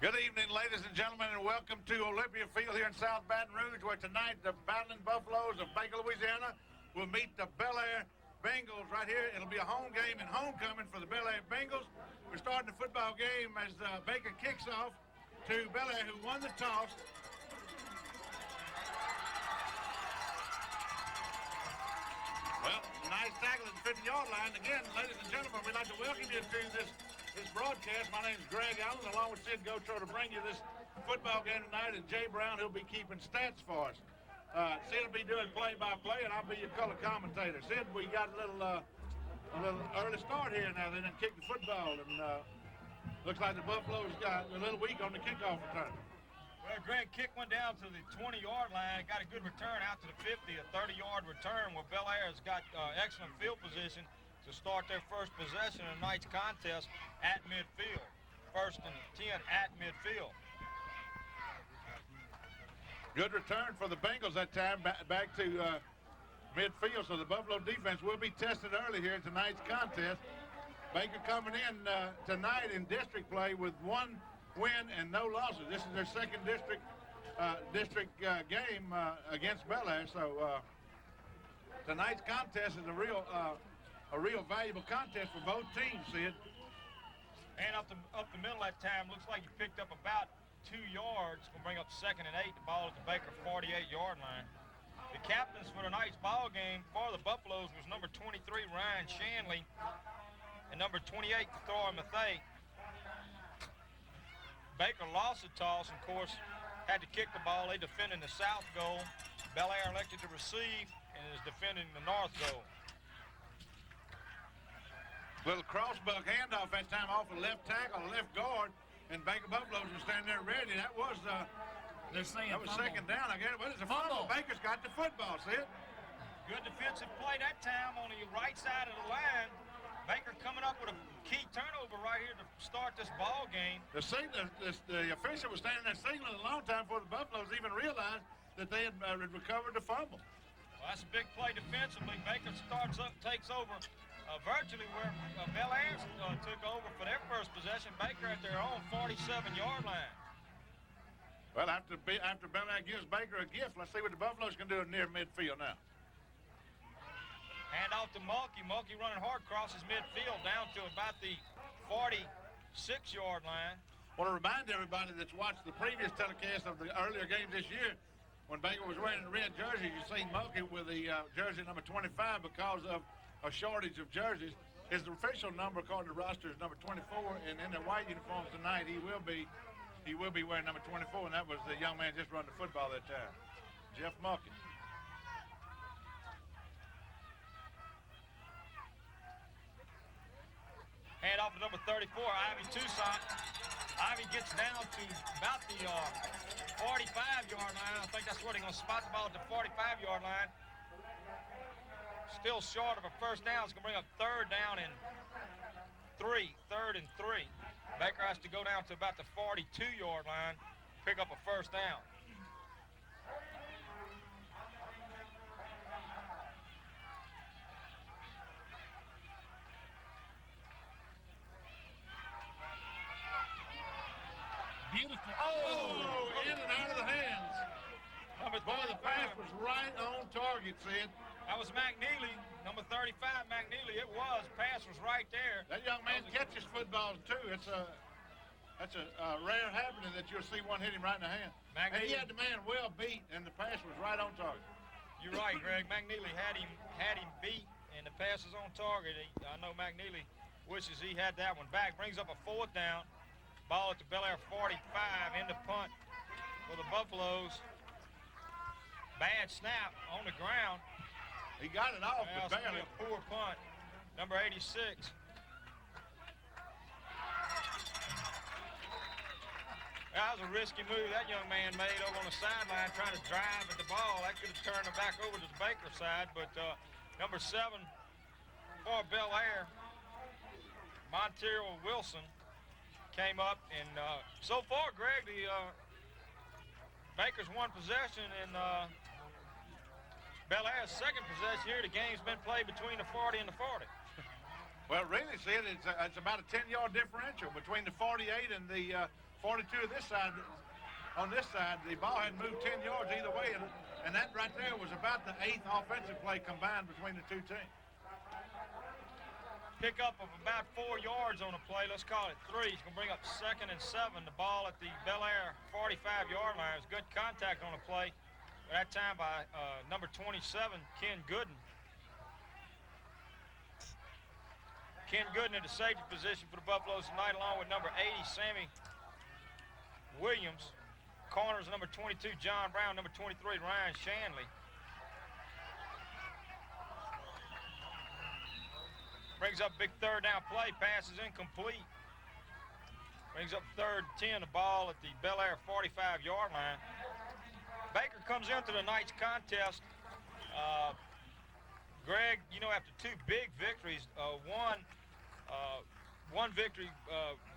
Good evening, ladies and gentlemen, and welcome to Olympia Field here in South Baton Rouge, where tonight the Battling Buffaloes of Baker, Louisiana will meet the Belaire Bengals right here. It'll be a home game and homecoming for the Belaire Bengals. We're starting the football game as Baker kicks off to Belaire, who won the toss. Well, nice tackle at the 50-yard line. Again, ladies and gentlemen, we'd like to welcome you to this broadcast. My name is Greg Allen, along with Sid Gotro, to bring you this football game tonight, and Jay Brown, who'll be keeping stats for us. Sid will be doing play-by-play, and I'll be your color commentator. Sid, we got a little early start here now. They didn't kick the football, and looks like the Buffaloes got a little weak on the kickoff return. Well, Greg kicked one down to the 20-yard line, got a good return out to the 50, a 30-yard return, where Belaire has got excellent field position to start their first possession of tonight's contest at midfield. First and 10 at midfield. Good return for the Bengals that time, back to midfield, so the Buffalo defense will be tested early here in tonight's contest. Baker coming in tonight in district play with one win and no losses. This is their second district game against Belaire, so tonight's contest is a real valuable contest for both teams, Sid. And up the middle that time, looks like you picked up about 2 yards. Gonna bring up 2nd and 8. The ball at the Baker 48-yard line. The captains for tonight's ball game for the Buffaloes was number 23 Ryan Shanley and number 28 Thor Mathay. Baker lost the toss, and of course had to kick the ball. They defending the south goal. Belaire elected to receive and is defending the north goal. Little crossbuck handoff that time off the left tackle, left guard, and Baker Buffaloes were standing there ready. That was second down. I guess it's a fumble. Baker's got the football, see it? Good defensive play that time on the right side of the line. Baker coming up with a key turnover right here to start this ball game. The official was standing there signaling a long time before the Buffaloes even realized that they had recovered the fumble. Well, that's a big play defensively. Baker takes over virtually where Belaire took over for their first possession. Baker at their own 47-yard line. Well, after Belaire gives Baker a gift, let's see what the Buffaloes can do near midfield now. Hand off to Mulkey. Mulkey running hard, crosses midfield down to about the 46-yard line. I want to remind everybody that's watched the previous telecast of the earlier games this year, when Baker was wearing the red jersey, you seen Mulkey with the jersey number 25 because of a shortage of jerseys. His official number, according to the roster, is number 24, and in the white uniforms tonight, he will be wearing number 24, and that was the young man just running the football that time, Jeff Mulkey. Hand off to number 34, Ivy Toussaint. Ivy gets down to about the 45-yard line. I think that's where they're going to spot the ball at the 45-yard line. Still short of a first down. It's going to bring up third and 3. Baker has to go down to about the 42-yard line, pick up a first down. Beautiful. Oh, in and out of the hands. Boy, the pass was right on target, Sid. That was McNeely, number 35, McNeely. It was. Pass was right there. That young man catches footballs, too. That's a rare happening that you'll see one hit him right in the hand. And he had the man well beat, and the pass was right on target. You're right, Greg. McNeely had him beat, and the pass is on target. I know McNeely wishes he had that one back. Brings up a fourth down. Ball at the Belaire 45, into punt for the Buffaloes. Bad snap on the ground. He got it off, Well, but barely. A poor punt. Number 86. That was a risky move that young man made over on the sideline trying to drive at the ball. That could have turned him back over to the Baker side, but number 7 for Belaire, Montero Wilson, came up, and so far, Greg, the Baker's won possession, and Belaire's second possession here. The game's been played between the 40 and the 40. Well, really, Sid, it's about a 10-yard differential between the 48 and the 42 of this side. On this side, the ball had moved 10 yards either way, and that right there was about the 8th offensive play combined between the two teams. Pickup of about 4 yards on a play. Let's call it 3. He's going to bring up 2nd and 7. The ball at the Belaire 45-yard line. It was good contact on the play. At that time by number 27, Ken Gooden. Ken Gooden in the safety position for the Buffaloes tonight, along with number 80, Sammy Williams. Corners, number 22, John Brown, number 23, Ryan Shanley. Brings up big 3rd down play, pass is incomplete. Brings up 3rd and 10, the ball at the Belaire 45-yard line. Baker comes into the night's contest. Greg, you know, after 2 big victories, one victory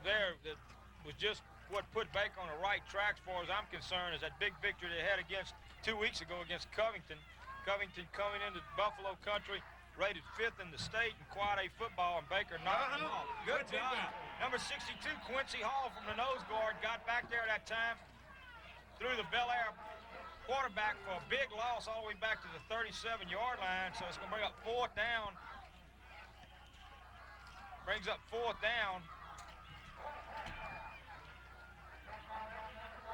there that was just what put Baker on the right track as far as I'm concerned is that big victory they had against 2 weeks ago against Covington. Covington coming into Buffalo country, rated 5th in the state in quad A football, and Baker knocked them off. Good job. Number 62, Quincy Hall from the nose guard, got back there that time, threw the Belaire quarterback for a big loss all the way back to the 37-yard line, so it's going to bring up 4th down. Brings up 4th down.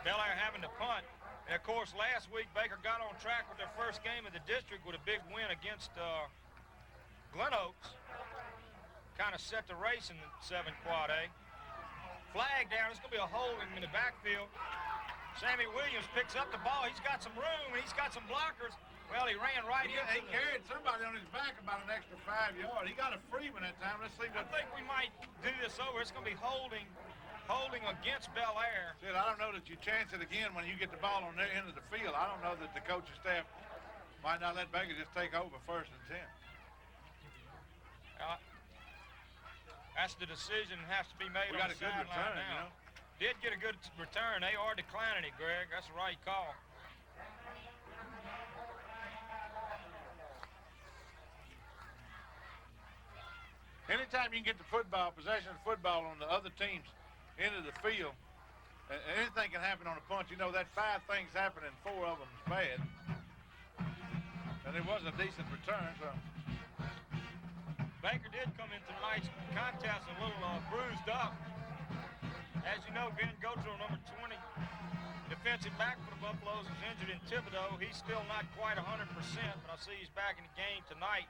Belaire having to punt. And of course, last week, Baker got on track with their first game of the district with a big win against Glen Oaks. Kind of set the race in the 7 quad A. Flag down. It's going to be a holding in the backfield. Sammy Williams picks up the ball. He's got some room. He's got some blockers. Well, he ran right into He carried somebody on his back about an extra 5 yards. He got a free one that time. Let's see what... I think we might do this over. It's going to be holding against Belaire. Sid, I don't know that you chance it again when you get the ball on their end of the field. I don't know that the coaching staff might not let Baker just take over 1st and 10. That's the decision that has to be made We on got the a good sideline return, now. you know. Did get a good return. They are declining it, Greg. That's the right call. Anytime you can get the football, possession of the football on the other team's end of the field, anything can happen on a punch. You know, that 5 things happen and 4 of them is bad. And it was a decent return, so. Baker did come into tonight's contest a little bruised up. As you know, Ben Gotro, number 20, defensive back for the Buffaloes, is injured in Thibodeau. He's still not quite 100%, but I see he's back in the game tonight.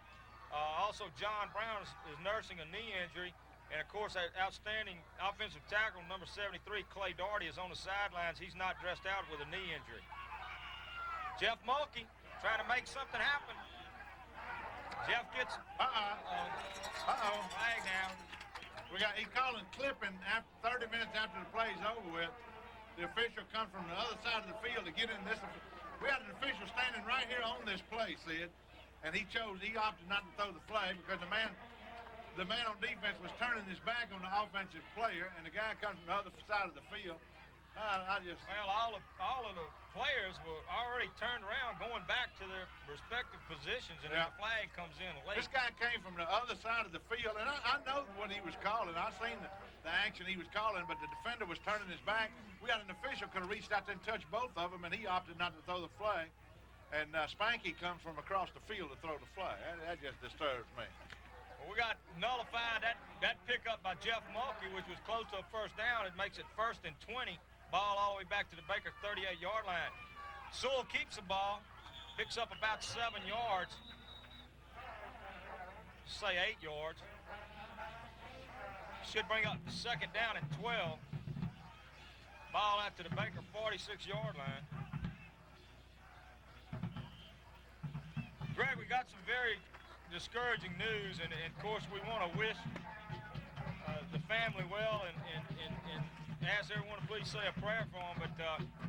Also, John Brown is nursing a knee injury. And, of course, that outstanding offensive tackle, number 73, Clay Doherty, is on the sidelines. He's not dressed out with a knee injury. Jeff Mulkey trying to make something happen. Jeff gets... Flag down. He's calling clipping after 30 minutes after the play's over with. The official comes from the other side of the field to get in this. We had an official standing right here on this play, Sid. And he opted not to throw the flag because the man on defense was turning his back on the offensive player, and the guy comes from the other side of the field. Well, all of the players were already turned around, going back to their respective positions, and then the flag comes in late. This guy came from the other side of the field, and I know what he was calling. I seen the action he was calling, but the defender was turning his back. We had an official could have reached out there and touched both of them, and he opted not to throw the flag. And Spanky comes from across the field to throw the flag. That just disturbs me. Well, we got nullified that pickup by Jeff Mulkey, which was close to a 1st down. It makes it 1st and 20. Ball all the way back to the Baker 38-yard line. Sowell keeps the ball, picks up about 7 yards. Say 8 yards. Should bring up 2nd down and 12. Ball out to the Baker 46-yard line. Greg, we got some very discouraging news, and of course we want to wish the family well and ask everyone to please say a prayer for them. But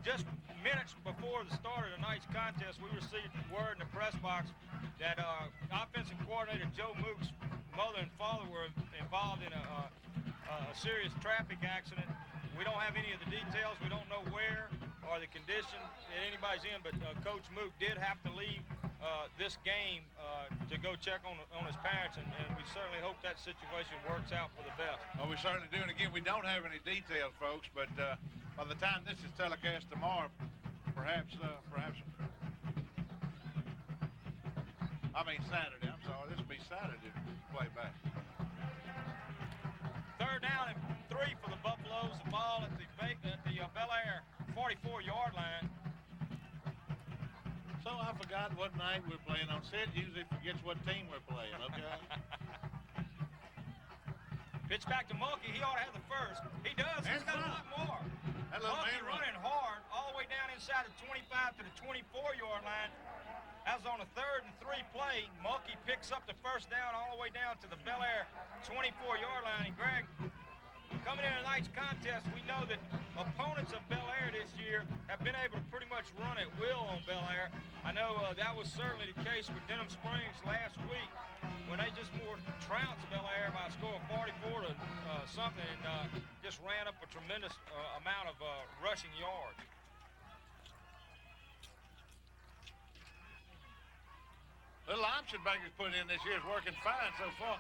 just minutes before the start of tonight's contest, we received word in the press box that offensive coordinator Joe Mook's mother and father were involved in a serious traffic accident. We don't have any of the details. We don't know where or the condition that anybody's in, but Coach Mook did have to leave this game to go check on his parents, and we certainly hope that situation works out for the best. Well, we certainly do. And again, we don't have any details, folks, but by the time this is telecast tomorrow, perhaps Saturday. I'm sorry, this will be Saturday playback. Third down and 3 for the Buffaloes. The ball at the Belaire 44-yard line. So I forgot what night we're playing on. Sid usually forgets what team we're playing, okay? Pitch back to Mulkey. He ought to have the first. He does. He's got a lot more. Mulkey running hard all the way down inside the 25 to the 24-yard line. That was on a 3rd and 3 play. Mulkey picks up the first down all the way down to the Belaire 24-yard line. And Greg, coming into tonight's contest, we know that opponents of Belaire this year have been able to pretty much run at will on Belaire. I know that was certainly the case with Denham Springs last week when they just more trounced Belaire by a score of 44 to something and just ran up a tremendous amount of rushing yards. Little option Baker's put in this year is working fine so far.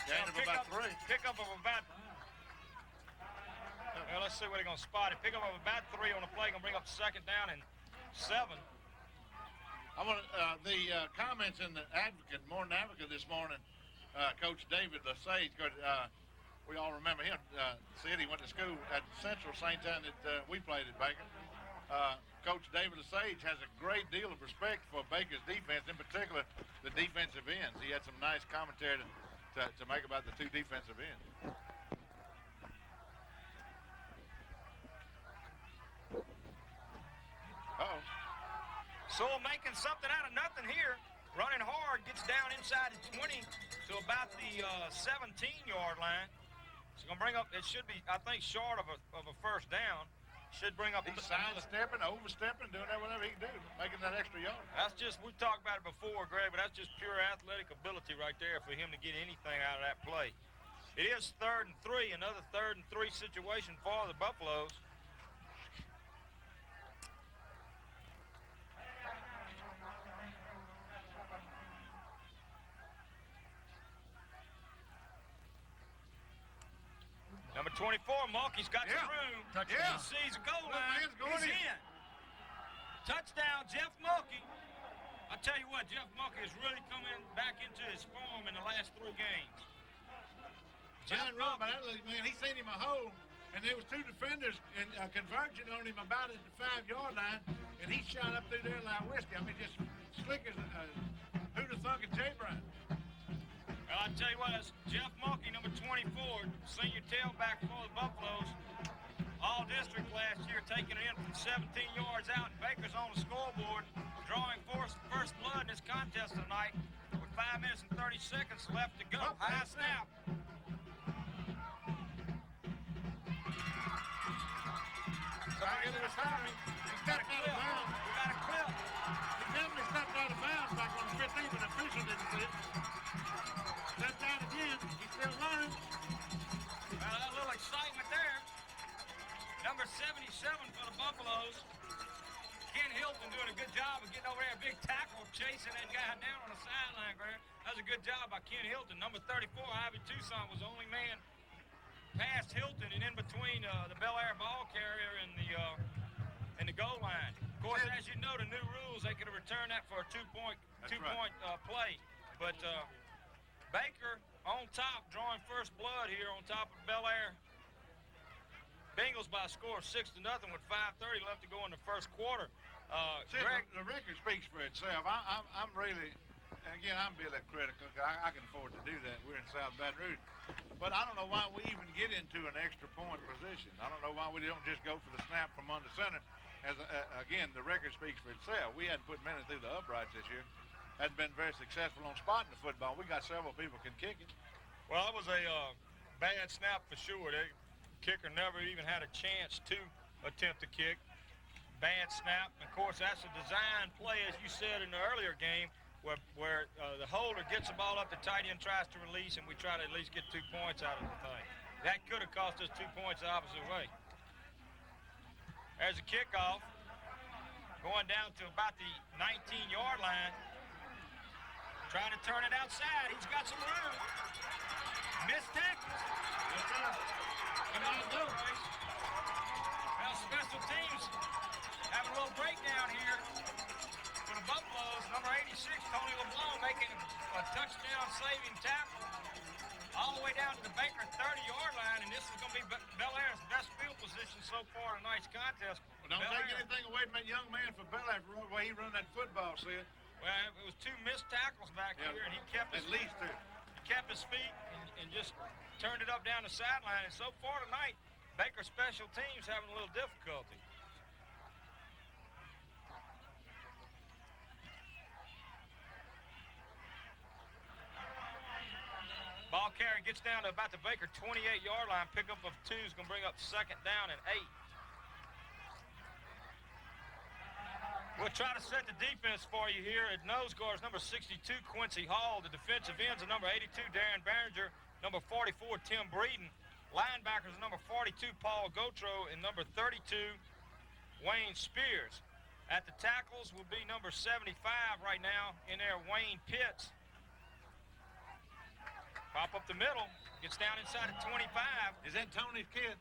Gain of about 3. Pick up of about, well, let's see what they're going to spot it. Pick up of about 3 on the play, going to bring up 2nd down and 7. I want the comments in the Advocate, Morning Advocate this morning, Coach David Lesage, we all remember him, said he went to school at Central same time that we played at Baker. Coach David Lesage has a great deal of respect for Baker's defense, in particular the defensive ends. He had some nice commentary to make about the 2 defensive ends. Uh-oh. Sowell making something out of nothing here. Running hard, gets down inside the 20 to about the 17-yard line. It's going to bring up, it should be, I think, short of a first down. Should bring up. He's sidestepping, overstepping, doing that whatever he can do, making that extra yard. That's just, we talked about it before, Greg, but that's just pure athletic ability right there for him to get anything out of that play. It is 3rd and 3, another 3rd and 3 situation for the Buffaloes. Number 24, Mulkey's got some room. He sees a goal line. He's in. Touchdown, Jeff Mulkey. I tell you what, Jeff Mulkey has really come back into his form in the last 3 games. Jeff Mulkey, man, he seen him a hole, and there was 2 defenders and converging on him about at the 5-yard line, and he shot up through there like whiskey. I mean, just slick as who'd have thunk of Jay Brown. Well, I tell you what, that's Jeff Mulkey, number 24, senior tailback for the Buffaloes. All district last year, taking it in from 17 yards out. Baker's on the scoreboard, drawing first blood in this contest tonight with 5 minutes and 30 seconds left to go. High snap. He stepped out of bounds. We got a clip. He definitely stepped out of bounds back on the 15, but the official didn't see it. Stepped out again. He's still running. Well, a little excitement there. Number 77 for the Buffaloes. Ken Hilton doing a good job of getting over there. A big tackle, chasing that guy down on the sideline, Greg. That was a good job by Ken Hilton. Number 34, Ivy Tucson, was the only man past Hilton and in between the Belaire ball carrier and the goal line. Of course, as you know, the new rules, they could have returned that for a two-point play. But Baker on top, drawing first blood here on top of Belaire Bengals by a score of 6-0 with 5:30 left to go in the first quarter. Greg, the record speaks for itself. I'm really, again, I'm being a little critical. I can afford to do that. We're in South Baton Rouge. But I don't know why we even get into an extra point position. I don't know why we don't just go for the snap from under center. Again, the record speaks for itself. We hadn't put many through the uprights this year. Hadn't been very successful on spotting the football. We got several people can kick it. Well, that was a bad snap for sure. The kicker never even had a chance to attempt to kick. Bad snap. Of course, that's a design play, as you said in the earlier game, where the holder gets the ball up, the tight end tries to release, and we try to at least get 2 points out of the thing. That could have cost us 2 points the opposite way. There's a kickoff. going down to about the 19-yard line. Trying to turn it outside. He's got some room. Missed tackles. Well, special teams having a little breakdown here for the Buffaloes. Number 86, Tony LeBlanc, making a touchdown-saving tackle all the way down to the Baker 30-yard line, and this is going to be Belaire's best field position so far in tonight's contest. Well, don't take anything away from that young man for Belaire for the way he run that football, Sid. Well, it was 2 missed tackles back here, and he kept his at least 2. He kept his feet and just turned it up down the sideline. And so far tonight, Baker special teams having a little difficulty. Ball carry gets down to about the Baker 28-yard line. Pickup of 2 is going to bring up 2nd down and 8. We'll try to set the defense for you here. At nose guards, number 62, Quincy Hall. The defensive ends are number 82, Darren Behringer. Number 44, Tim Breeden. Linebackers, number 42, Paul Gautreaux. And number 32, Wayne Spears. At the tackles will be number 75 right now in there, Wayne Pitts. Pop up the middle, gets down inside of 25. Is that Tony's kid?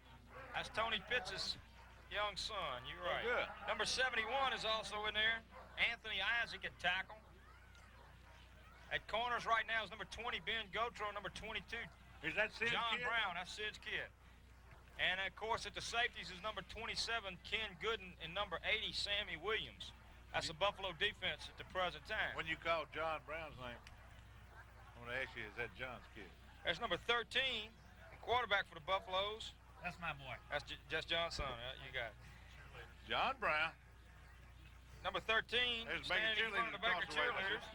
That's Tony Pitts' young son, you're right. Good. Number 71 is also in there. Anthony Isaac at tackle. At corners right now is number 20, Ben Gautreaux. Number 22, Is that Sid's John kid? Brown. That's Sid's kid. And, of course, at the safeties is number 27, Ken Gooden, and number 80, Sammy Williams. That's the Buffalo defense at the present time. When you call John Brown's name, I want to ask you, is that John's kid? There's number 13, quarterback for the Buffaloes. That's my boy. That's just John's son. You got it. John Brown. Number 13, There's standing in front of the Baker cheerleaders.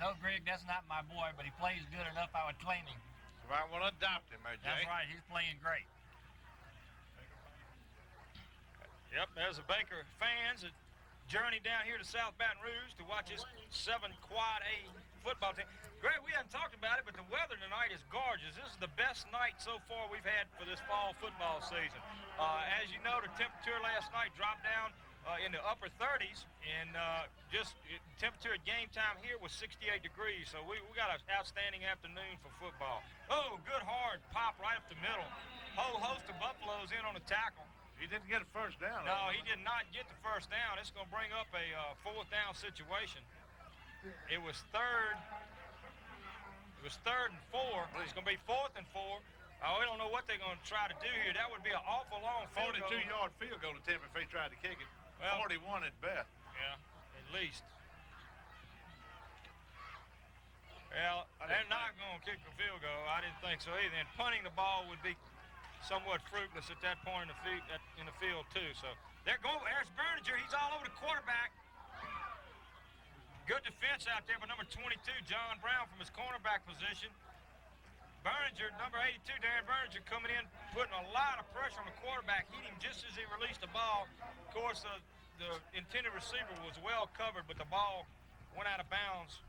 No, Greg, that's not my boy, but he plays good enough I would claim him. You might want to adopt him, AJ. That's right, he's playing great. Yep, there's the Baker fans that journey down here to South Baton Rouge to watch this 7 Quad A football team. Greg, we haven't talked about it, but the weather tonight is gorgeous. This is the best night so far we've had for this fall football season. As you know, the temperature last night dropped down in the upper 30s, and temperature at game time here was 68 degrees, so we got an outstanding afternoon for football. Oh, good hard pop right up the middle. Whole host of Buffaloes in on the tackle. He didn't get a first down. No, he did not get the first down. It's going to bring up a 4th down situation. It was third and 4. It's going to be 4th and 4. We don't know what they're going to try to do here. That would be an awful long field goal. 42-yard field goal attempt if they tried to kick it. Well, 41 at best. Yeah, at least. Well, they're not going to kick the field goal. I didn't think so either. And punting the ball would be somewhat fruitless at that point in the field too. So there's Behringer. He's all over the quarterback. Good defense out there by number 22, John Brown, from his cornerback position. Behringer, number 82, Darren Behringer, coming in, putting a lot of pressure on the quarterback, hit him just as he released the ball. Of course, the intended receiver was well covered, but the ball went out of bounds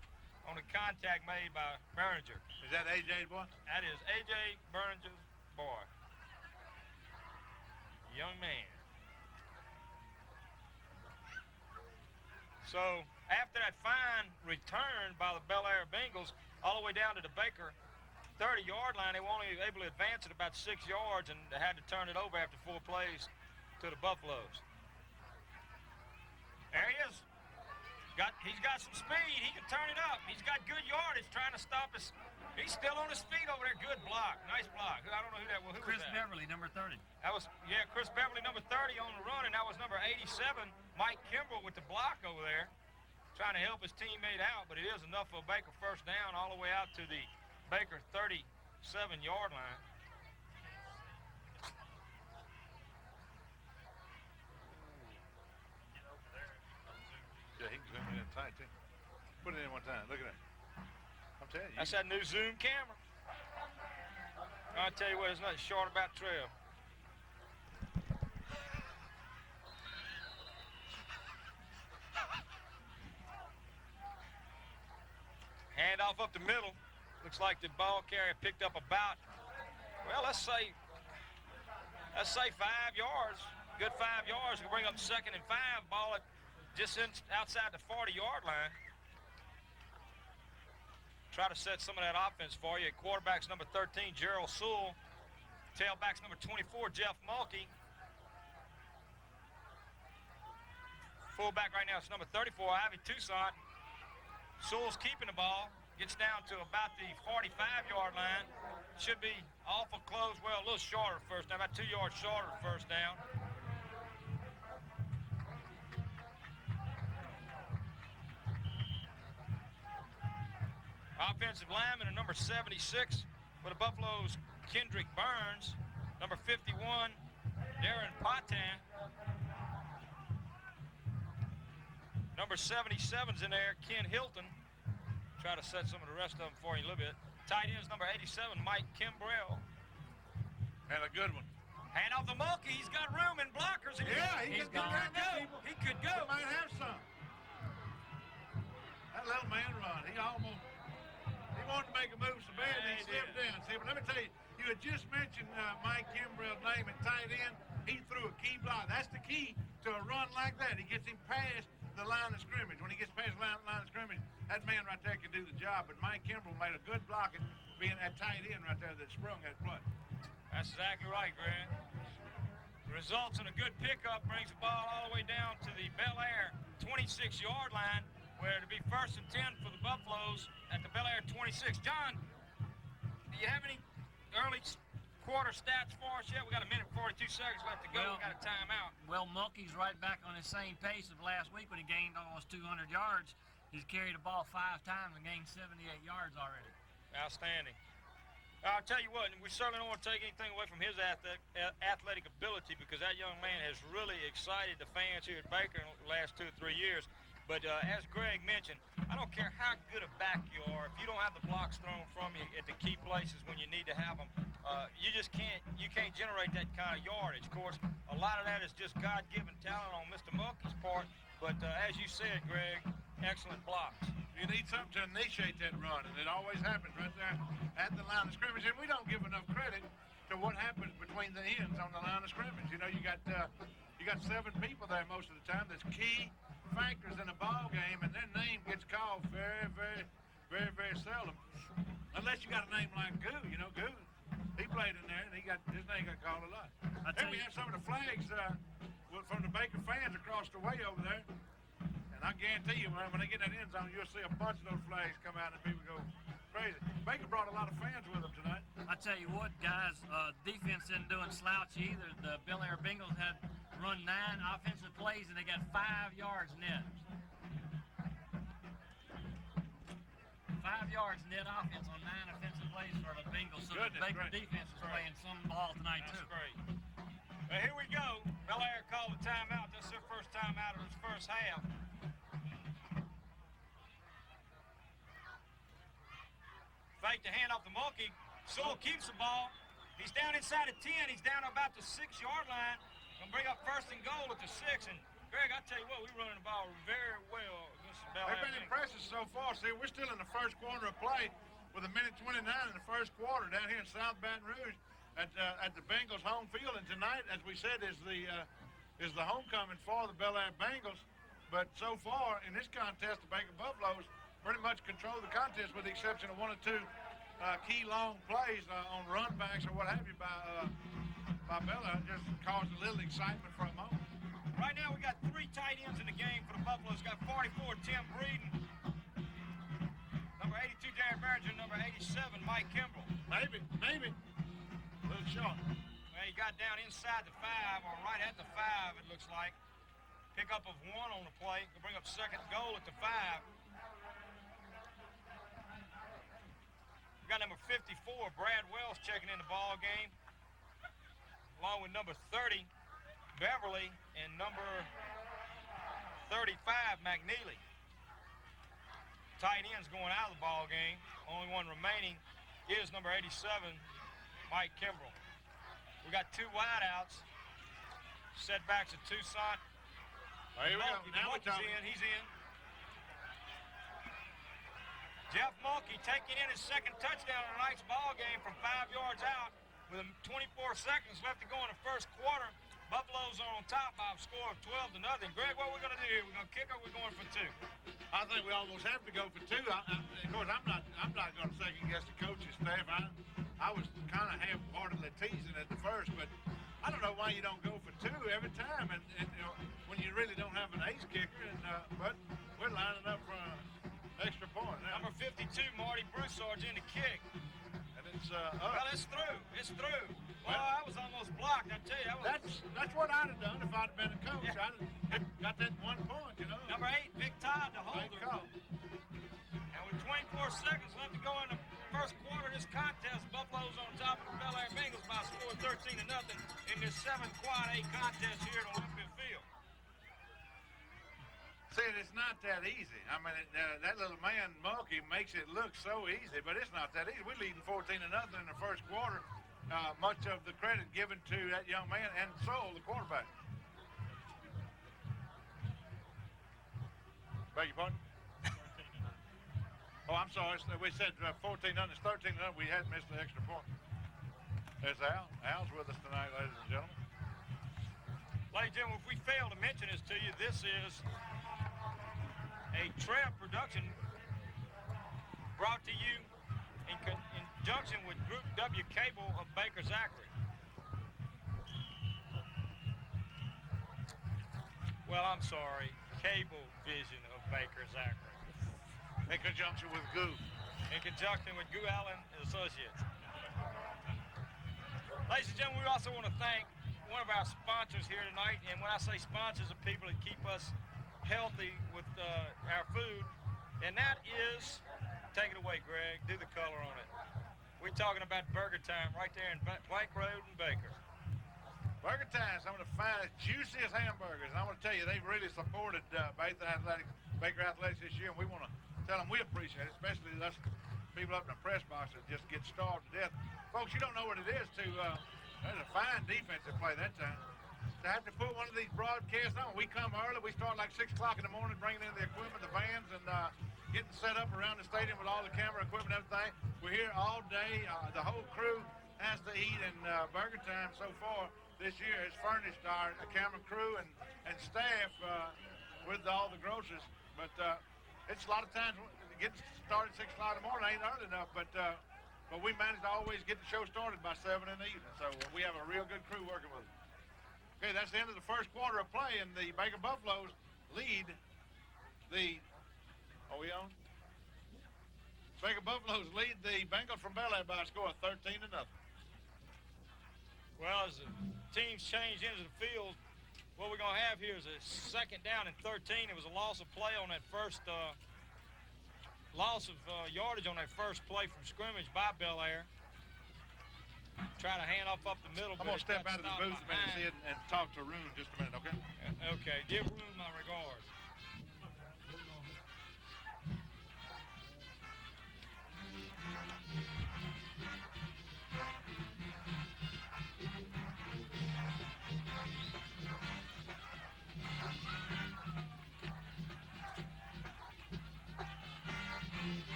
on the contact made by Behringer. Is that AJ's boy? That is A.J. Behringer's boy. Young man. So after that fine return by the Belaire Bengals all the way down to the Baker 30-yard line, they were only able to advance it about 6 yards, and they had to turn it over after 4 plays to the Buffaloes. There he is. He's got some speed. He can turn it up. He's got good yardage trying to stop us. He's still on his feet over there. Good block. Nice block. I don't know who that was. Who Chris was that? Beverly, number 30. That was, Chris Beverly, number 30 on the run, and that was number 87, Mike Kimbrell, with the block over there, trying to help his teammate out, but it is enough for a Baker first down all the way out to the Baker 37-yard line. Yeah, he can zoom it in tight, too. Put it in one time. Look at that. I'm telling you. That's that new zoom camera. I'll tell you what, there's nothing short about trail. Hand off up the middle. Looks like the ball carrier picked up about, well, let's say let's say 5 yards. Good 5 yards. We'll bring up 2nd and 5. Ball it just outside the 40-yard line. Try to set some of that offense for you. Quarterback's number 13, Jerrald Sowell. Tailback's number 24, Jeff Mulkey. Fullback right now is number 34, Ivy Toussaint. Sowell's keeping the ball. Gets down to about the 45-yard line. Should be awful close. Well, a little shorter first down, about 2 yards shorter first down. Offensive lineman and number 76 for the Buffaloes, Kendrick Burns. Number 51, Darren Patin. Number 77's in there, Ken Hilton. Try to set some of the rest of them for you a little bit. Tight end's number 87, Mike Kimbrell. And a good one. Hand off the Mulkey. He's got room in blockers. And Yeah, he's could go. He could go. He might have some. That little man run, he wanted to make a move so bad, and he slipped down. See, but let me tell you, you had just mentioned Mike Kimbrell's name at tight end. He threw a key block. That's the key to a run like that. He gets him past the line of scrimmage. When he gets past the line of scrimmage, that man right there can do the job. But Mike Kimbrell made a good block at being that tight end right there that sprung that play. That's exactly right, Grant. Results in a good pickup, brings the ball all the way down to the Belaire 26-yard line, where it'll be 1st and 10 for the Buffaloes at the Belaire 26. John, do you have any early quarter stats for us yet? We got a minute 42 seconds left to go. We got a timeout. Well, Mulkey's right back on his same pace of last week when he gained almost 200 yards. He's carried the ball 5 times and gained 78 yards already. Outstanding. I'll tell you what, we certainly don't want to take anything away from his athletic ability, because that young man has really excited the fans here at Baker in the last 2 or 3 years. But as Greg mentioned, I don't care how good a back you are, if you don't have the blocks thrown from you at the key places when you need to have them, you just can't generate that kind of yardage. Of course, a lot of that is just God-given talent on Mr. Mulkey's part, but as you said, Greg, excellent blocks. You need something to initiate that run, and it always happens right there at the line of scrimmage. And we don't give enough credit to what happens between the ends on the line of scrimmage. You know, you got 7 people there most of the time. That's key factors in a ball game, and their name gets called very, very, very, very seldom. Unless you got a name like Goo. You know, Goo, he played in there, and his name got called a lot. And we have some of the flags from the Baker fans across the way over there. I guarantee you, when they get that end zone, you'll see a bunch of those flags come out and people go crazy. Baker brought a lot of fans with them tonight. I tell you what, guys, defense isn't doing slouchy either. The Belaire Bengals had run 9 offensive plays and they got 5 yards net. 5 yards net offense on 9 offensive plays for the Bengals. So the Baker defense is playing some ball tonight too. That's great. Well, here we go. Belaire called the timeout. This is their first timeout of this first half. Fake the hand off the Mulkey. Sowell keeps the ball. He's down inside the 10. He's down about the 6-yard line. Gonna bring up 1st and goal at the 6. And Greg, I tell you what, we're running the ball very well against the Belaire. They've been impressive so far. See, we're still in the first quarter of play with 1:29 in the first quarter down here in South Baton Rouge at the Bengals home field. And tonight, as we said, is the homecoming for the Belaire Bengals. But so far in this contest, the Baker Buffaloes pretty much control the contest, with the exception of 1 or 2 key long plays on run backs or what have you by Belaire. Just caused a little excitement for a moment. Right now we got 3 tight ends in the game for the Buffaloes. Got 44, Tim Breeden. Number 82, Darren Berger. Number 87, Mike Kimbrell. Maybe. A little short. Well, he got down inside the 5, or right at the 5, it looks like. Pickup of 1 on the play. He'll bring up 2nd goal at the 5. We got number 54, Brad Wells, checking in the ball game, along with number 30, Beverly, and number 35, McNeely. Tight ends going out of the ball game. Only one remaining is number 87, Mike Kimbrell. We got 2 wideouts. Setbacks at Toussaint. Here we go. Now we're talking. He's in. Jeff Mulkey taking in his 2nd touchdown of tonight's ball game from 5 yards out With 24 seconds left to go in the first quarter, Buffalo's on top by a score of 12-0. Greg, what are we going to do here? We're going to kick or we're going for 2? I think we almost have to go for 2. Of course, I'm not going to second guess the coaching staff. I was kind of half-heartedly teasing at the first, but I don't know why you don't go for 2 every time, and you know, when you really don't have an ace kicker. But we're lining up for an extra point now. Number 52, Marty Broussard's in the kick. And it's well, it's through. It's through. Well, I was almost blocked. I tell you, that's what I'd have done if I'd have been a coach. Yeah. I'd have got that 1 point, you know. Number 8, Big Todd, the holder. And with 24 seconds left to go in the first quarter of this contest, Buffalo's on top of the Belaire Bengals by a score of 13-0 in this 7th Quad A contest here at Olympia Field. See, it's not that easy. I mean, that little man, Mulkey, makes it look so easy, but it's not that easy. We're leading 14-0 in the first quarter. Much of the credit given to that young man and Sowell, the quarterback. Beg your pardon? Oh, I'm sorry. We said 14-0. It's 13-0. We had missed the extra point. There's Al. Al's with us tonight, ladies and gentlemen. Ladies and gentlemen, if we fail to mention this to you, this is a Trev production brought to you in conjunction with Group W Cable of Baker Zachary. Well, I'm sorry, Cable Vision of Baker Zachary. In conjunction with Goo. In conjunction with Goo Allen and Associates. Ladies and gentlemen, we also want to thank one of our sponsors here tonight, and when I say sponsors, are people that keep us healthy with our food, and that is, take it away, Greg, do the color on it. We're talking about Burger Time right there in Plank Road and Baker. Burger Time, some of the finest, juiciest hamburgers. And I want to tell you, they've really supported Baker Athletics this year, and we want to tell them we appreciate it, especially us people up in the press box that just get starved to death. Folks, you don't know what it is to, there's a fine defensive play that time. To have to put one of these broadcasts on. We come early, we start like 6 o'clock in the morning bringing in the equipment, the vans, and getting set up around the stadium with all the camera equipment and everything. We're here all day. The whole crew has to eat, and Burger Time so far this year has furnished our camera crew and staff with all the groceries. But it's a lot of times getting started 6 o'clock in the morning ain't early enough, but we manage to always get the show started by 7 in the evening. So we have a real good crew working with us. Okay, that's the end of the first quarter of play, and the Baker Buffaloes lead the, are we on? Baker Buffaloes lead the Bengals from Belaire by a score of 13-0. Well, as the teams change into the field, what we're going to have here is a 2nd down and 13. It was a loss of play on that first, loss of yardage on that first play from scrimmage by Belaire. Try to hand off up the middle. I'm going to step out of the booth a minute and talk to Roon just a minute, okay? Okay, give Roon my regards.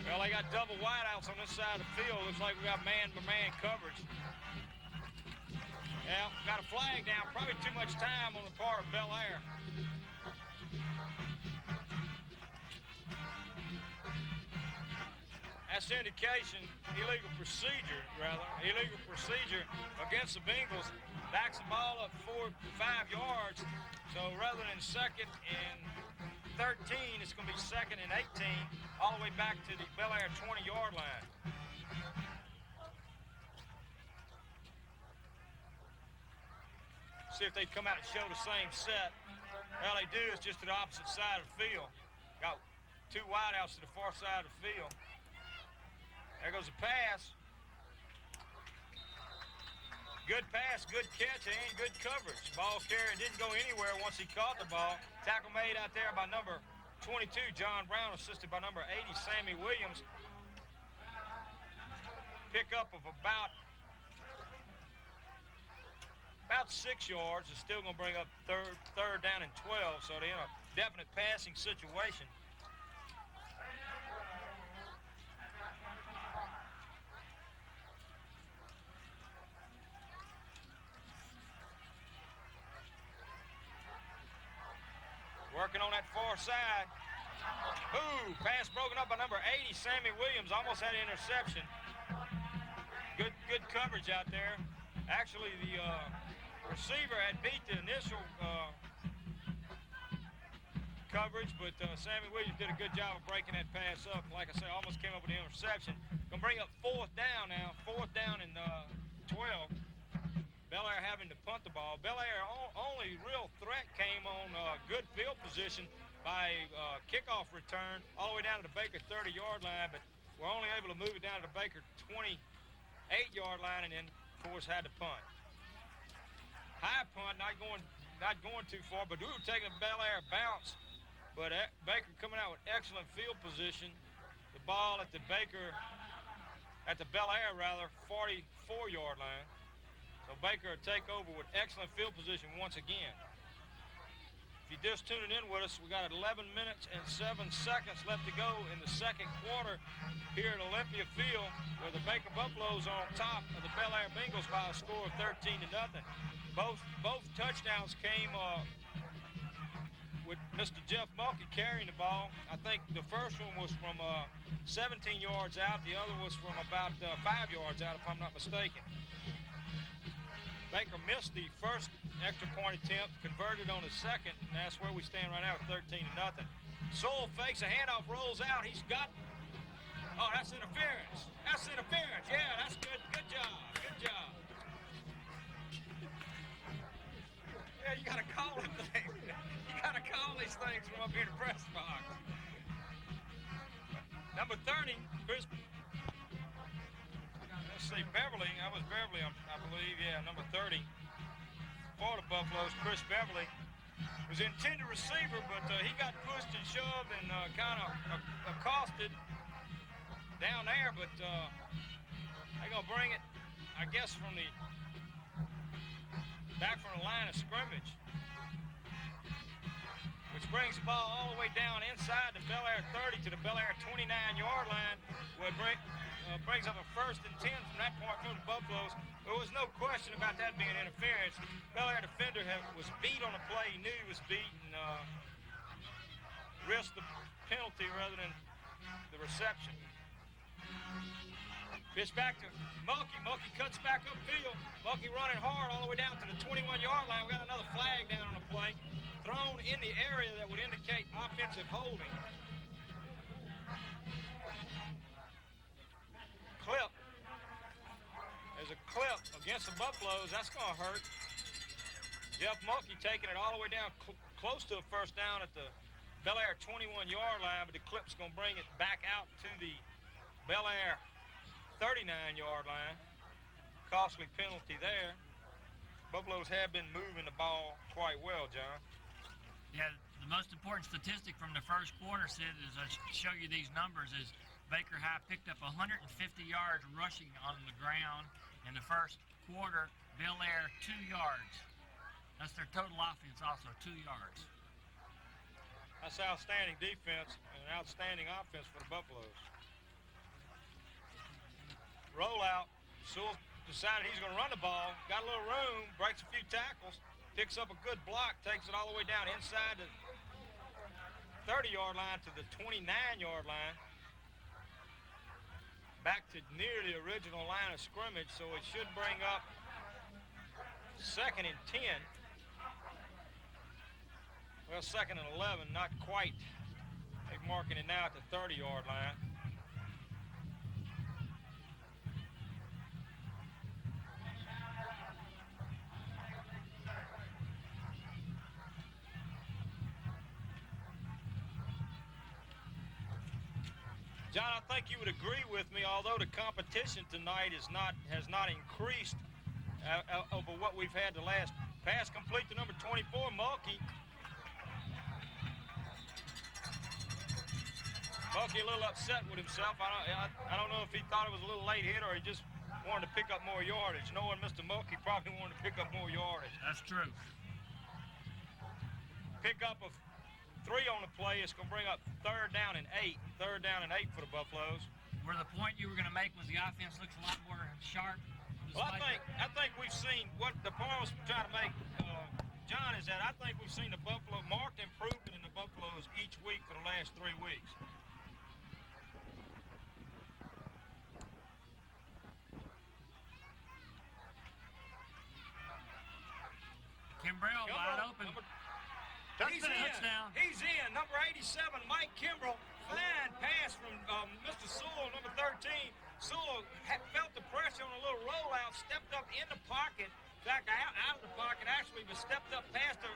Well, they got double wideouts on this side of the field. Looks like we got man-to-man coverage. Yeah, got a flag down. Probably too much time on the part of Belaire. That's indication, illegal procedure against the Bengals. Backs the ball up 4 to 5 yards. So rather than 2nd and 13, it's going to be 2nd and 18, all the way back to the Belaire 20-yard line. See if they come out and show the same set. All they do is just to the opposite side of the field. Got 2 wideouts to the far side of the field. There goes the pass. Good pass, good catch, and good coverage. Ball carrier didn't go anywhere once he caught the ball. Tackle made out there by number 22, John Brown, assisted by number 80, Sammy Williams. Pickup of about 6 yards. Is still going to bring up third down and 12, so they're in a definite passing situation. working on that far side. Ooh, pass broken up by number 80, Sammy Williams. Almost had an interception. Good coverage out there. Actually, the receiver had beat the initial coverage, but Sammy Williams did a good job of breaking that pass up. Like I said, almost came up with the interception. Gonna bring up 4th down now. 4th down and 12. Belaire having to punt the ball. Belaire only real threat came on good field position by kickoff return all the way down to the Baker 30-yard line, but we're only able to move it down to the Baker 28-yard line, and then of course had to punt. High punt, not going too far, but taking a Belaire bounce. But Baker coming out with excellent field position. The ball at the Belaire 44-yard line. So Baker will take over with excellent field position once again. If you're just tuning in with us, we got 11 minutes and 7 seconds left to go in the second quarter here at Olympia Field, where the Baker Buffaloes are on top of the Belaire Bengals by a score of 13-0. Both touchdowns came with Mr. Jeff Mulkey carrying the ball. I think the first one was from 17 yards out. The other was from about 5 yards out, if I'm not mistaken. Baker missed the first extra point attempt, converted on the second, and that's where we stand right now with 13-0. Sowell fakes a handoff, rolls out. He's got, oh, that's interference. That's interference. Yeah, that's good. Good job. Good job. Yeah, you got to call them things. You got to call these things from up here in the press box. Number 30, Chris. Let's see, Beverly. That was Beverly, I believe. Yeah, number 30 for the Buffaloes. Chris Beverly was the intended receiver, but he got pushed and shoved and kind of accosted down there. But they're gonna bring it, I guess, from the back from the line of scrimmage, which brings the ball all the way down inside the Belaire 30 to the Belaire 29-yard line, where it brings up a 1st and 10 from that point from the Buffaloes. There was no question about that being interference. Belaire defender was beat on the play. He knew he was beat and risked the penalty rather than the reception. Pitch back to Mulkey. Mulkey cuts back upfield. Mulkey running hard all the way down to the 21-yard line. We got another flag down on the play, thrown in the area that would indicate offensive holding. Clip. There's a clip against the Buffaloes. That's going to hurt. Jeff Mulkey taking it all the way down close to a 1st down at the Belaire 21-yard line, but the clip's going to bring it back out to the Belaire 39-yard line. Costly penalty there. Buffaloes have been moving the ball quite well, John. Yeah, the most important statistic from the first quarter, Sid, as I show you these numbers, is Baker High picked up 150 yards rushing on the ground in the first quarter. Belaire 2 yards. That's their total offense also, 2 yards. That's outstanding defense and an outstanding offense for the Buffaloes. Rollout. Sewell decided he's going to run the ball. Got a little room, breaks a few tackles, picks up a good block, takes it all the way down inside the 30-yard line to the 29-yard line. Back to near the original line of scrimmage, so it should bring up 2nd and 10. Well, 2nd and 11, not quite. They're marking it now at the 30-yard line. John, I think you would agree with me, although the competition tonight has not increased over what we've had the last pass complete to number 24, Mulkey. Mulkey a little upset with himself. I don't know if he thought it was a little late hit or he just wanted to pick up more yardage. Knowing Mr. Mulkey probably wanted to pick up more yardage. That's true. Pick up of 3 on the play. It's going to bring up 3rd down and 8. 3rd down and 8 for the Buffaloes. Where the point you were going to make was the offense looks a lot more sharp. Well, I think we've seen what the point I was trying to make John, is that I think we've seen the Buffalo marked improvement in the Buffaloes each week for the last 3 weeks. Kimbrell wide open. Touchdown. He's in. Number 87, Mike Kimbrell. Fine pass from Mr. Sowell, number 13. Sowell felt the pressure on a little rollout, stepped up in the pocket. In fact, out of the pocket actually, but stepped up past the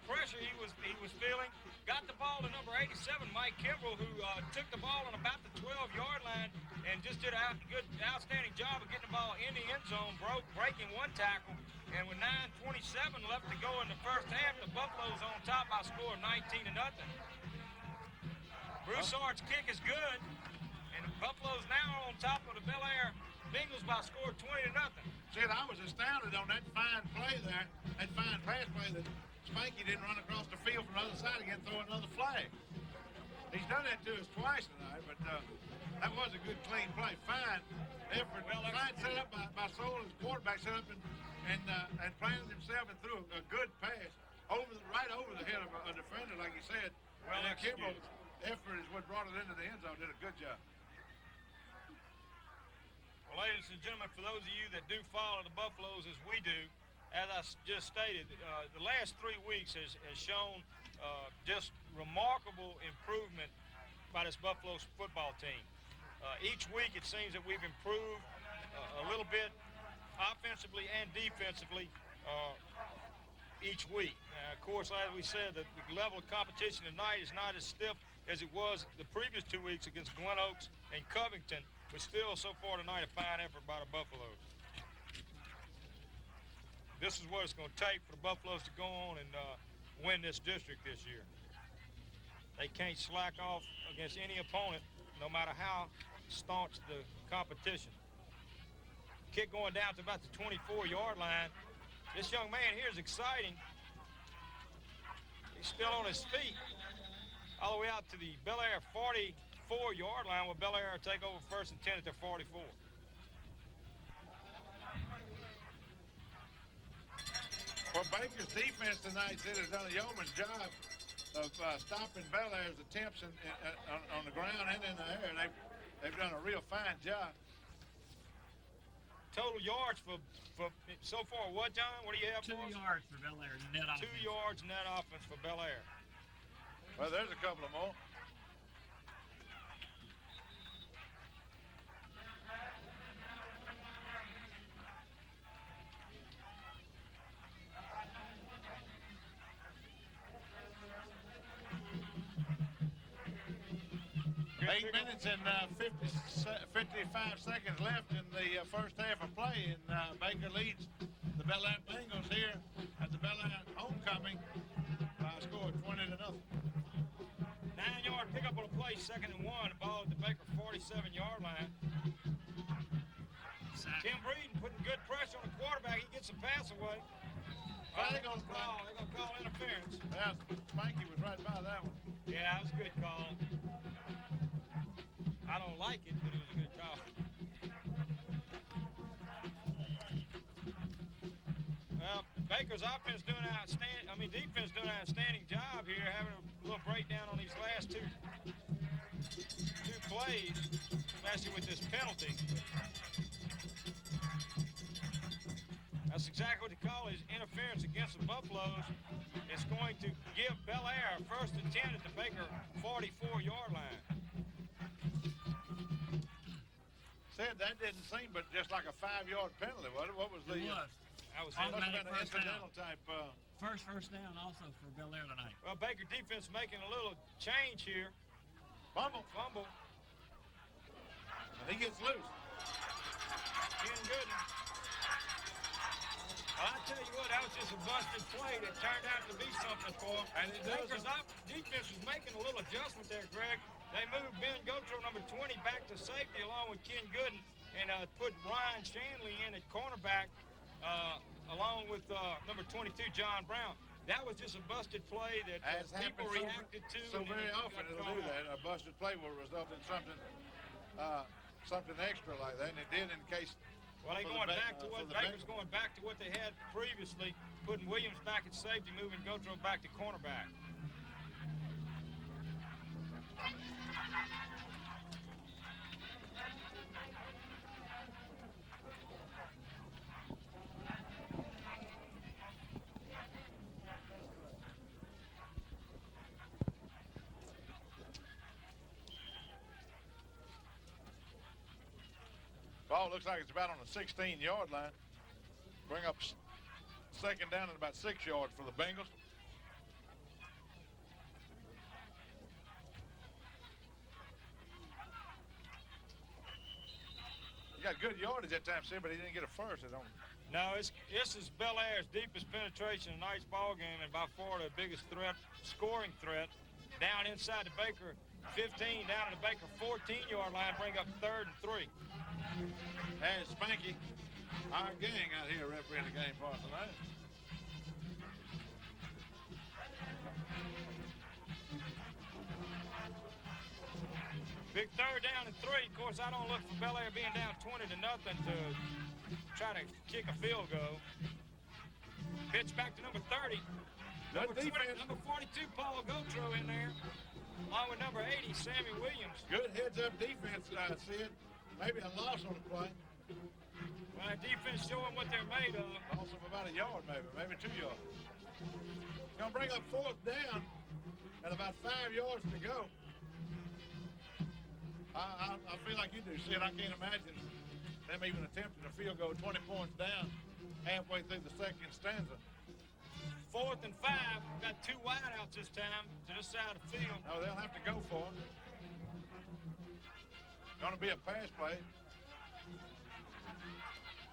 pressure he was feeling. Got the ball to number 87, Mike Kimbrell, who took the ball on about the 12-yard line and just did a good, outstanding job of getting the ball in the end zone, breaking one tackle. And with 9:27 left to go in the first half, the Buffaloes on top by a score of 19-0. Broussard's kick is good, and the Buffaloes now are on top of the Belaire Bengals by a score of 20-0. Sid, I was astounded on that fine play there, that fine pass play that Spanky didn't run across the field from the other side again, throw another flag. He's done that to us twice tonight, but that was a good, clean play. Fine effort. Well, fine set up by Sowell, his quarterback set up and planted himself and threw a good pass right over the head of a defender, like he said. Well, Kimbrell's effort is what brought it into the end zone. Did a good job. Well, ladies and gentlemen, for those of you that do follow the Buffaloes as we do, as I just stated, the last 3 weeks has shown just remarkable improvement by this Buffaloes football team. Each week it seems that we've improved a little bit offensively and defensively each week. Of course, as we said, the level of competition tonight is not as stiff as it was the previous 2 weeks against Glen Oaks and Covington, but still, so far tonight, a fine effort by the Buffaloes. This is what it's going to take for the Buffaloes to go on and win this district this year. They can't slack off against any opponent, no matter how staunch the competition. Kick going down to about the 24-yard line. This young man here is exciting. He's still on his feet. All the way out to the Belaire 44-yard line, where Belaire will take over first and 10 at their 44. Well, Baker's defense tonight has done a yeoman's job of stopping Belaire's attempts on the ground and in the air. They've done a real fine job. Total yards for so far, what, John? What do you have 2 for us? 2 yards for Belaire, net 2 offense. yards net offense for Belaire. Well, there's a couple of more. Good 8 minutes and 55 seconds left in the first half of play, and Baker leads the Belaire Bengals here at the Belaire homecoming by a score of 20-0. 9-yard pickup on the play, 2nd and 1. The ball at the Baker 47-yard line. Tim Breeden putting good pressure on the quarterback. He gets a pass away. They're going to call interference. Yeah, Spanky was right by that one. Yeah, that was a good call. I don't like it, but it was a good call. Well, Baker's offense doing defense doing an outstanding job here, having a little breakdown on these last two plays, especially with this penalty. That's exactly what they call is interference against the Buffaloes. It's going to give Belaire first and 10 at the Baker 44-yard line. Said that didn't seem but just like a 5-yard penalty. What was the? It was. That was Must have Automatic been an first down. incidental type. First down also for Belaire tonight. Well, Baker defense making a little change here. Fumble. And he gets loose. Ken Gooden. Well, I tell you what, that was just a busted play that turned out to be something for him. And it does. Baker's defense was making a little adjustment there, Greg. They moved Ben Gotro, number 20, back to safety along with Ken Gooden and put Ryan Shanley in at cornerback along with number 22, John Brown. That was just a busted play that people reacted to. So very often it'll do that. A busted play will result in something extra like that, and it did in case Well, they're going back to what Baker's going back to what they had previously, putting Williams back at safety, moving Gotro back to cornerback. Ball looks like it's about on the 16-yard line. Bring up second down at about 6 yards for the Bengals. He got good yardage that time, Sid, but he didn't get a first. No, this is Belaire's deepest penetration in tonight's ball game, and by far the biggest threat, scoring threat, down inside the Baker 15, down to the Baker 14-yard line, bring up 3rd and 3. Hey, Spanky, our gang out here refereeing the game for us tonight. Big 3rd down and 3. Of course, I don't look for Belaire being down 20-0 to try to kick a field goal. Pitch back to number 30. Number 42, Paul Gotro in there, along with number 80, Sammy Williams. Good heads-up defense, Sid. Maybe a loss on the play. Well, that defense showing what they're made of. Loss of about a yard, maybe 2 yards. Gonna bring up 4th down at about 5 yards to go. I feel like you do, Sid. I can't imagine them even attempting a field goal 20 points down halfway through the second stanza. 4th and 5. Got 2 wideouts this time to this side of the field. No, they'll have to go for it. Going to be a pass play.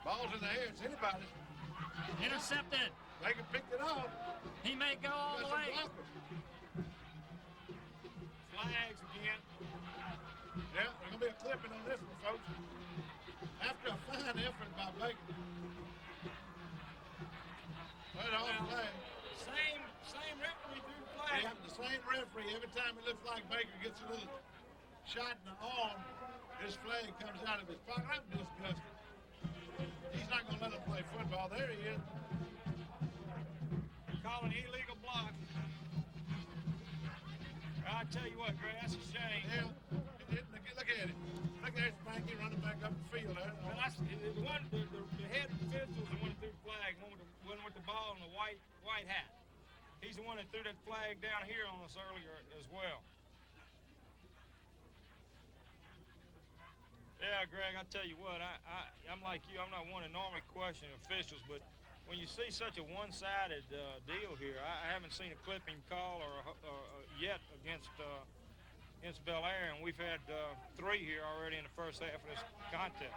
Ball's in the air. It's anybody's. Intercepted. Baker picked it off. He may go all the way. Flags again. Yeah, there's going to be a clipping on this one, folks. After a fine effort by Baker. Right off flag. Same referee threw the flag. Yeah, the same referee. Every time it looks like Baker gets a little shot in the arm, his flag comes out of his pocket. I'm disgusted. He's not going to let him play football. There he is. Calling illegal block. I tell you what, Gray, that's a shame. Yeah. Look at it. Look at Spanky running back up the field there. Well, that's the head official is the one that threw the flag, one with the ball and the white hat. He's the one that threw that flag down here on us earlier as well. Yeah, Greg, I tell you what, I'm like you. I'm not one to normally question officials, but when you see such a one-sided deal here, I haven't seen a clipping call or yet against Belaire, and we've had 3 here already in the first half of this contest.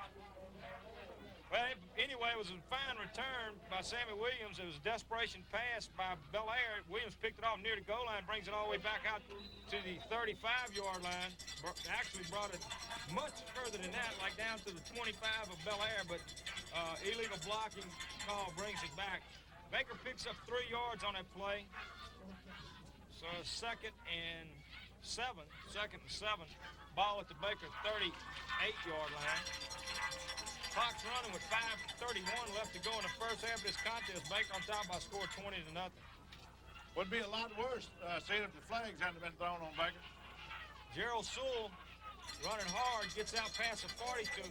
Well, anyway, it was a fine return by Sammy Williams. It was a desperation pass by Belaire. Williams picked it off near the goal line, brings it all the way back out to the 35-yard line. Actually brought it much further than that, like down to the 25 of Belaire, but illegal blocking call brings it back. Baker picks up 3 yards on that play. So 2nd and 7. Ball at the Baker 38-yard line. Clock's running with 5:31 left to go in the first half of this contest. Baker on top by a score 20-0. Would be a lot worse, Sid, if the flags hadn't been thrown on Baker. Jerrald Sowell running hard, gets out past the 42.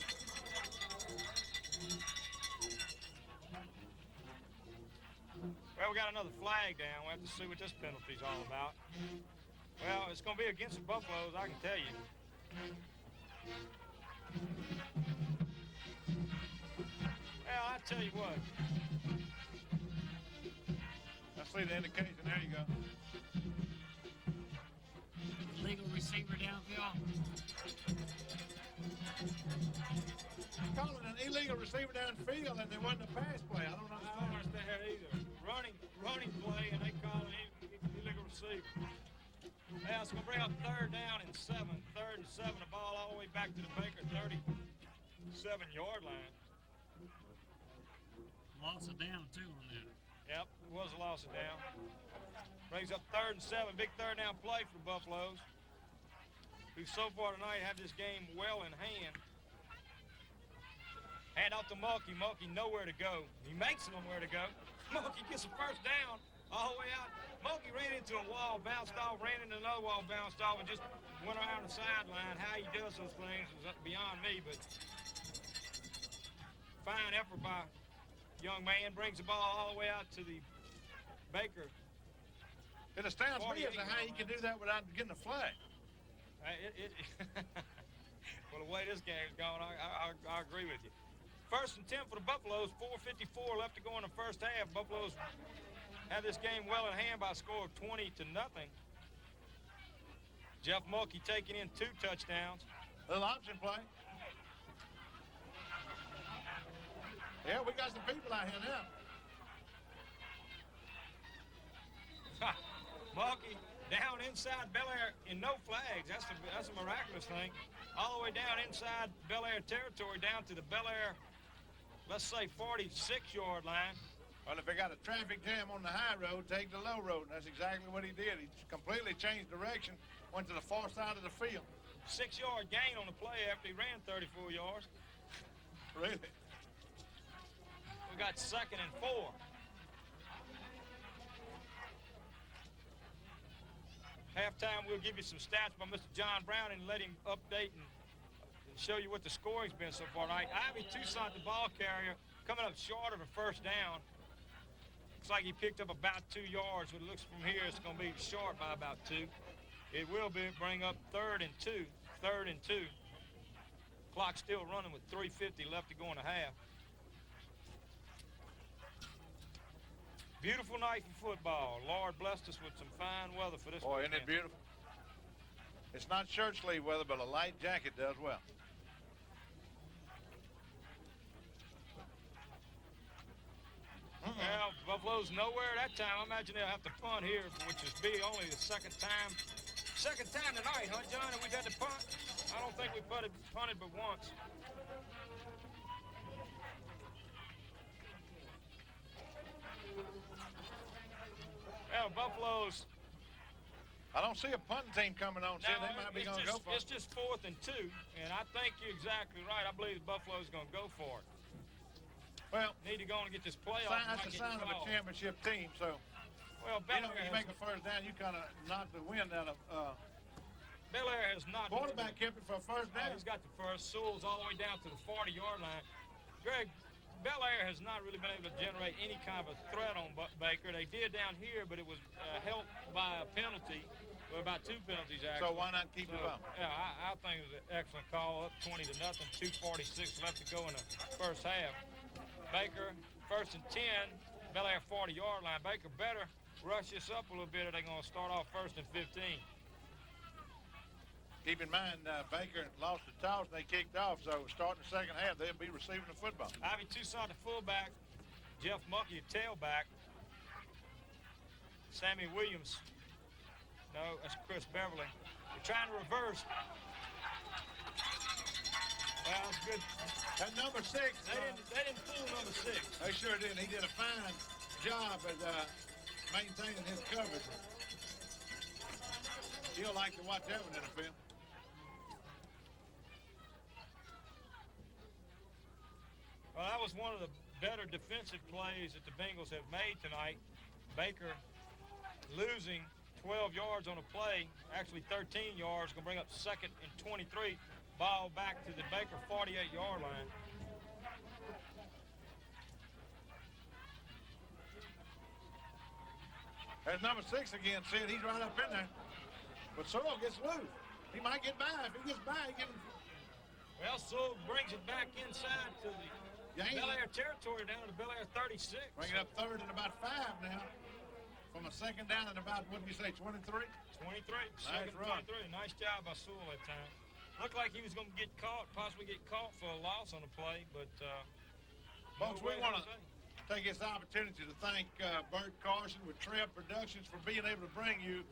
Well, we got another flag down. We'll have to see what this penalty's all about. Well, it's going to be against the Buffaloes, I can tell you. Well, I tell you what. I see the indication. There you go. Legal receiver downfield. Calling an illegal receiver downfield, and they wasn't a pass play. I don't I don't understand that either. Running play, and they call it illegal receiver. Now it's going to bring up 3rd down and 7. 3rd and 7, the ball all the way back to the Baker 37-yard line. Loss of down, too, on that. Yep, it was a loss of down. Brings up 3rd and 7, big 3rd down play for the Buffaloes, who so far tonight have this game well in hand. Hand off to Mulkey. Mulkey nowhere to go. He makes somewhere to go. Mulkey gets a first down all the way out. Mulkey ran into a wall, bounced off, ran into another wall, bounced off, and just went around the sideline. How he does those things is beyond me, but fine effort by young man. Brings the ball all the way out to the Baker. It astounds me as to how he can do that without getting a flag. Well, the way this game's going, I agree with you. 1st and 10 for the Buffaloes, 4:54 left to go in the first half. Buffaloes had this game well in hand by a score of 20-0. Jeff Mulkey taking in 2 touchdowns. Little option play. Yeah, we got some people out here now. Mulkey down inside Belaire in no flags. That's a miraculous thing. All the way down inside Belaire territory, down to the Belaire, let's say 46-yard line. Well, if they got a traffic jam on the high road, take the low road. And that's exactly what he did. He completely changed direction, went to the far side of the field. 6-yard gain on the play after he ran 34 yards. Really? We got 2nd and 4. Halftime, we'll give you some stats by Mr. John Brown and let him update and show you what the scoring's been so far tonight. Ivy Toussaint, the ball carrier, coming up short of a first down. Looks like he picked up about 2 yards, but it looks from here it's going to be short by about 2. It will bring up 3rd and 2. 3rd and 2. Clock still running with 3:50 left to go in the half. Beautiful night for football. Lord blessed us with some fine weather for this Boy, weekend. isn't it beautiful? It's not shirt sleeve weather, but a light jacket does well. Well, Buffalo's nowhere that time. I imagine they'll have to punt here, which is only the second time tonight, huh, John, that we've had to punt? I don't think we punted but once. Well, Buffalo's. I don't see a punting team coming on, so they might be going to go for it. It's just 4th and 2, and I think you're exactly right. I believe Buffalo's going to go for it. Well, need to go and get this playoff. That's a sign of a championship team, so. Well, when you make a first down, you kind of knock the wind out of. Belaire has not. Quarterback kept it for a first down. He's got the first. Sowell's all the way down to the 40-yard line. Greg, Belaire has not really been able to generate any kind of a threat on Baker. They did down here, but it was helped by a penalty, or about 2 penalties actually. So why not keep it up? Yeah, I think it was an excellent call. Up 20-0, 2:46 left to go in the first half. Baker, 1st and 10, Belaire 40-yard line. Baker better rush this up a little bit, or they're going to start off 1st and 15. Keep in mind, Baker lost the toss and they kicked off, so starting the second half, they'll be receiving the football. Ivy Toussaint, the fullback. Jeff Mulkey, the tailback. Sammy Williams. No, that's Chris Beverly. They're trying to reverse. Well, that's good. That number 6. They didn't fool number 6. They sure did. He did a fine job at maintaining his coverage. You'll like to watch that one in the film. Well, that was one of the better defensive plays that the Bengals have made tonight. Baker losing 12 yards on a play, actually 13 yards, going to bring up 2nd and 23. Ball back to the Baker 48-yard line. There's number 6 again, Sid. He's right up in there. But Sowell gets loose. He might get by. If he gets by, he can... Well, Sowell brings it back inside to the Belaire territory, down to the Belaire 36. Bring it up 3rd and about 5 now. From a second down and about, what did you say, 23? 23. Nice run. 23. Nice job by Sowell that time. Looked like he was going to get caught, possibly get caught for a loss on the play, but... Folks, we want to take this opportunity to thank Bert Carson with Trev Productions for being able to bring you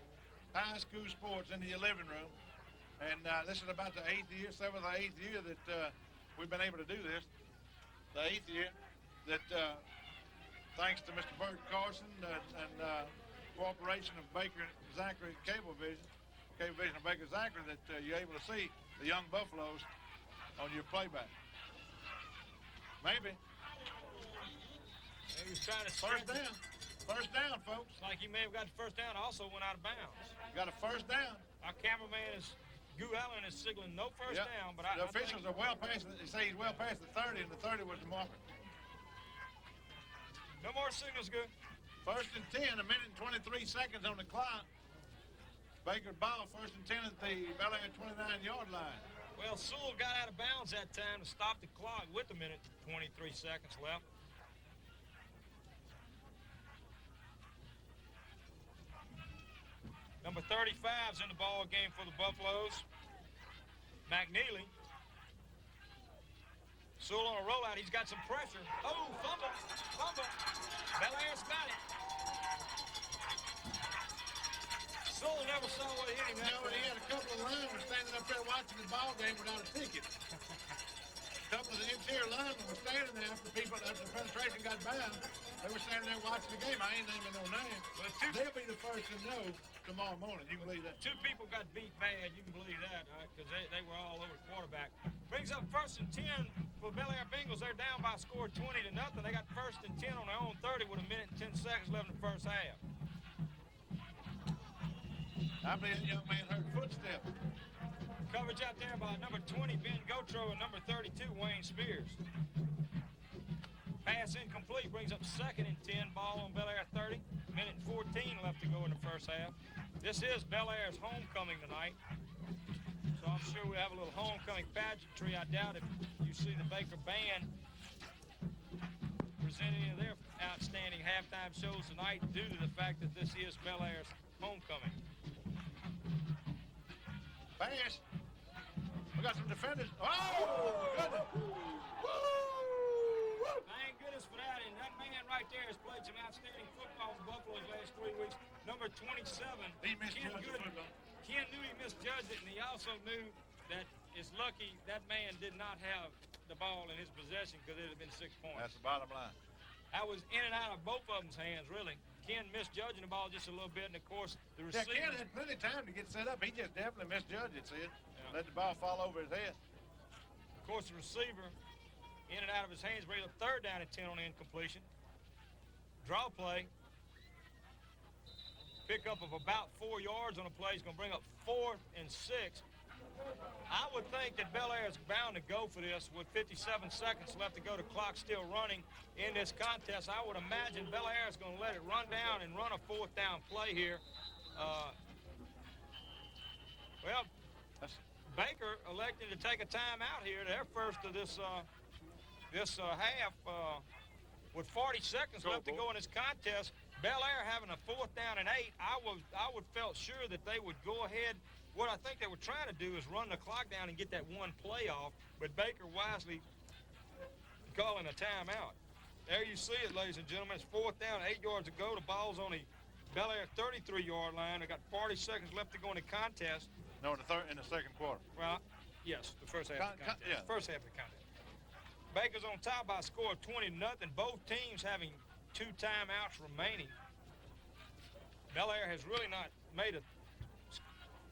high school sports into your living room. And this is about the 7th or 8th year that we've been able to do this. The 8th year that thanks to Mr. Bert Carson and cooperation of Baker Zachary Cablevision of Baker Zachary, that you're able to see the young Buffaloes on your playback. Maybe. He was trying to First down. First down, folks. It's like he may have got the first down, also went out of bounds. Got a first down. Our cameraman is, Goo Allen is signaling no first down, but the officials are well past, they say he's well past the 30, and the 30 was the marker. No more signals, Goo. First and 10, a minute and 23 seconds on the clock. Baker ball, first and 10 at the Belaire 29-yard line. Well, Sewell got out of bounds that time to stop the clock with a minute and 23 seconds left. Number 35's in the ball game for the Buffaloes. McNeely. Sewell on a rollout. He's got some pressure. Oh, fumble. Belaire's got it. Sewell never saw what hit him. He had a couple of linemen standing up there watching the ball game without a ticket. A couple of the interior linemen were standing there after the penetration got bound. They were standing there watching the game. I ain't naming no name. But they'll be the first to know tomorrow morning. You can believe that. 2 people got beat bad. You can believe that, all right? Because they were all over the quarterback. Brings up first and 10 for Belaire Bengals. They're down by a score of 20-0. They got first and 10 on their own 30 with a minute and 10 seconds left in the first half. I believe that young man heard footsteps. Coverage out there by number 20, Ben Gotro, and number 32, Wayne Spears. Pass incomplete, brings up second and 10, ball on Belaire 30. Minute and 14 left to go in the first half. This is Belaire's homecoming tonight. So I'm sure we have a little homecoming pageantry. I doubt if you see the Baker Band presenting any of their outstanding halftime shows tonight due to the fact that this is Belaire's homecoming. Pass. We got some defenders. Oh, goodness. Thank goodness for that. And that man right there has played some outstanding football for Buffalo the last 3 weeks. Number 27. He misjudged the football. Ken knew he misjudged it, and he also knew that it's lucky that man did not have the ball in his possession because it had been 6 points. That's the bottom line. I was in and out of both of them's hands, really. Ken misjudging the ball just a little bit, and of course, the receiver. Yeah, Ken had plenty of time to get set up. He just definitely misjudged it, Sid. Let the ball fall over his head. Of course, the receiver in and out of his hands, brings up third down and 10 on the incompletion. Draw play. Pickup of about 4 yards on the play is going to bring up 4th and 6. I would think that Belaire is bound to go for this with 57 seconds left to go. The clock still running in this contest. I would imagine Belaire is going to let it run down and run a 4th down play here. Well, Baker elected to take a timeout here. Their first of this half with 40 seconds left to go in this contest. Belaire having a 4th down and 8. I would felt sure that they would go ahead. What I think they were trying to do is run the clock down and get that one play off, but Baker wisely calling a timeout. There you see it, ladies and gentlemen. It's 4th down, 8 yards to go. The ball's on the Belaire 33-yard line. They got 40 seconds left to go in the contest. No, in the second quarter. Well, yes, the first half of the contest. Yeah. First half of the contest. Baker's on top by a score of 20-0. Both teams having 2 timeouts remaining. Belaire has really not made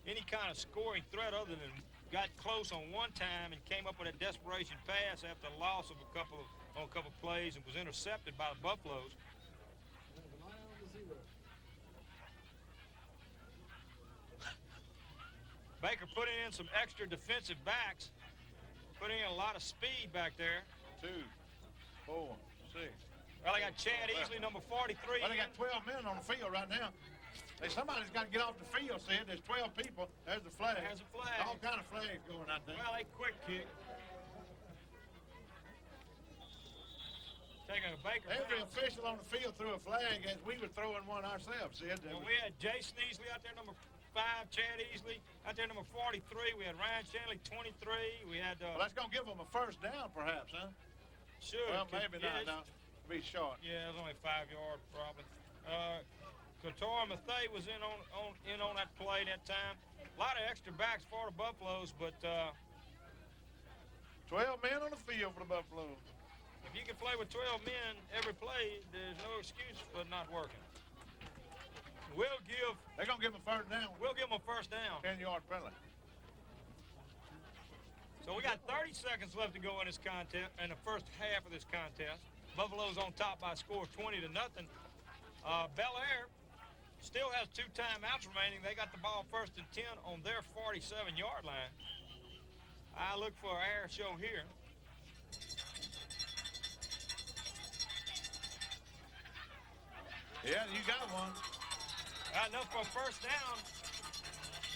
any kind of scoring threat other than got close on one time and came up with a desperation pass after the loss of a couple of plays and was intercepted by the Buffaloes. Baker putting in some extra defensive backs, putting in a lot of speed back there. 2, 4, 6. Well, they got Chad Easley, number 43. Well, they got 12 men on the field right now. Somebody's got to get off the field, Sid. There's 12 people. There's the flag. There's a flag. All kind of flags going out there. Well, they quick kick. Taking a Baker. Every official on the field threw a flag as we were throwing one ourselves, Sid. Well, we had Jason Easley out there, number 5, Chad Easley out there, number 43. We had Ryan Shanley, 23. We had. Well, that's going to give them a first down, perhaps, huh? Sure. Well, maybe not. No, be short. Yeah, it was only 5 yard probably. Couture Mathey was in on that play that time. A lot of extra backs for the Buffaloes, but 12 men on the field for the Buffaloes. If you can play with 12 men every play, there's no excuse for it not working. They're gonna give them a first down. We'll give them a first down. 10-yard penalty. So we got 30 seconds left to go in this contest, in the first half of this contest. Buffalo's on top by a score of 20-0. Belaire still has 2 timeouts remaining. They got the ball 1st and 10 on their 47-yard line. I look for an air show here. Yeah, you got one. Enough for a first down,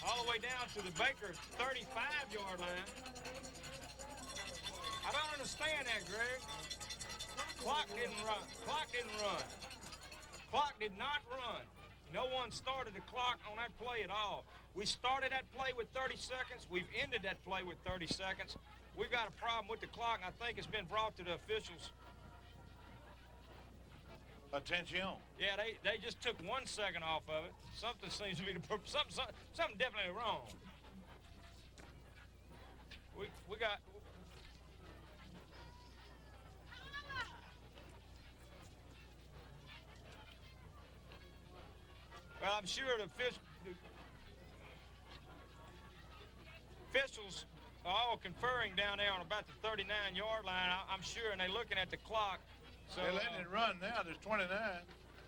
all the way down to the Baker 35-yard line. I don't understand that, Greg. Clock didn't run. Clock didn't run. Clock did not run. No one started the clock on that play at all. We started that play with 30 seconds. We've ended that play with 30 seconds. We've got a problem with the clock, and I think it's been brought to the officials' attention. Yeah, they just took 1 second off of it. Something seems to be something definitely wrong. We got. Well, I'm sure the officials are all conferring down there on about the 39-yard line. I'm sure, and they're looking at the clock. So, they're letting it run now. There's 29.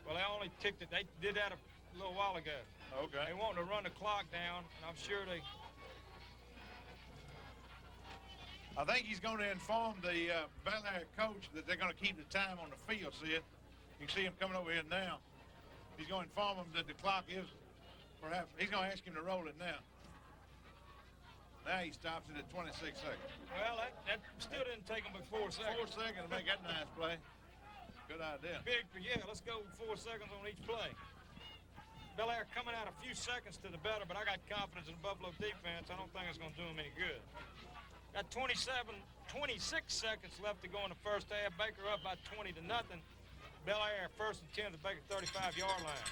Well, they only ticked it. They did that a little while ago. Okay. They want to run the clock down, and I'm sure they... I think he's going to inform the Belaire coach that they're going to keep the time on the field, Sid. You can see him coming over here now. He's going to inform him that the clock is perhaps... He's going to ask him to roll it now. Now he stops it at 26 seconds. Well, that still didn't take him but 4 seconds. 4 seconds to make that nice play. Good idea. Big, yeah, let's go 4 seconds on each play. Belaire coming out a few seconds to the better, but I got confidence in the Buffalo defense. I don't think it's going to do them any good. Got 26 seconds left to go in the first half. Baker up by 20-0. Belaire 1st and 10 at the Baker 35-yard line.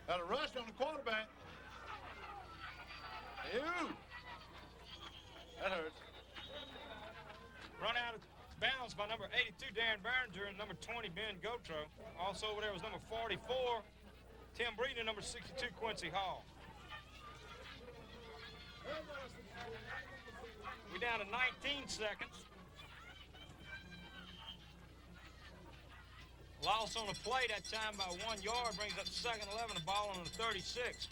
Got a rush on the quarterback. Ew. That hurts. Run out of bounds by number 82, Darren Barringer, and number 20, Ben Gotro. Also over there was number 44, Tim Breeden, and number 62, Quincy Hall. We're down to 19 seconds. Loss on the play that time by 1 yard brings up 2nd and 11, the ball on the 36.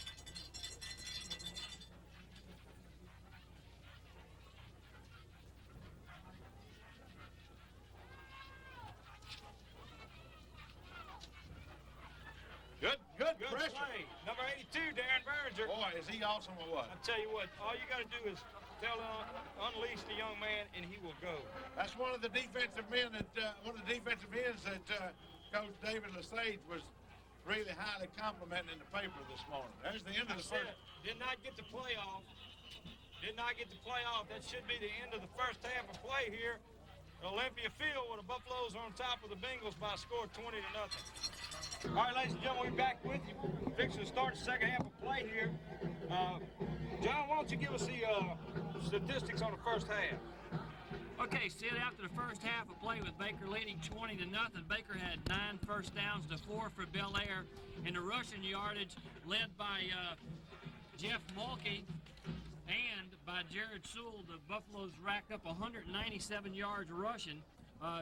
Good Good pressure. play. Number 82, Darren Barringer. Boy, is he awesome or what? I tell you what, all you got to do is unleash the young man, and he will go. That's one of the defensive men that Coach David Lesage was really highly complimenting in the paper this morning. There's the end of the first. Did not get the playoff. Did not get the playoff. That should be the end of the first half of play here at Olympia Field, where the Buffaloes are on top of the Bengals by a score of 20-0. All right, ladies and gentlemen, we're back with you. Fixing to start the second half of play here. John, why don't you give us the statistics on the first half? Okay, Sid, after the first half of play with Baker leading 20-0, Baker had 9 first downs to 4 for Belaire. In the rushing yardage, led by Jeff Mulkey and by Jerrald Sowell, the Buffaloes racked up 197 yards rushing.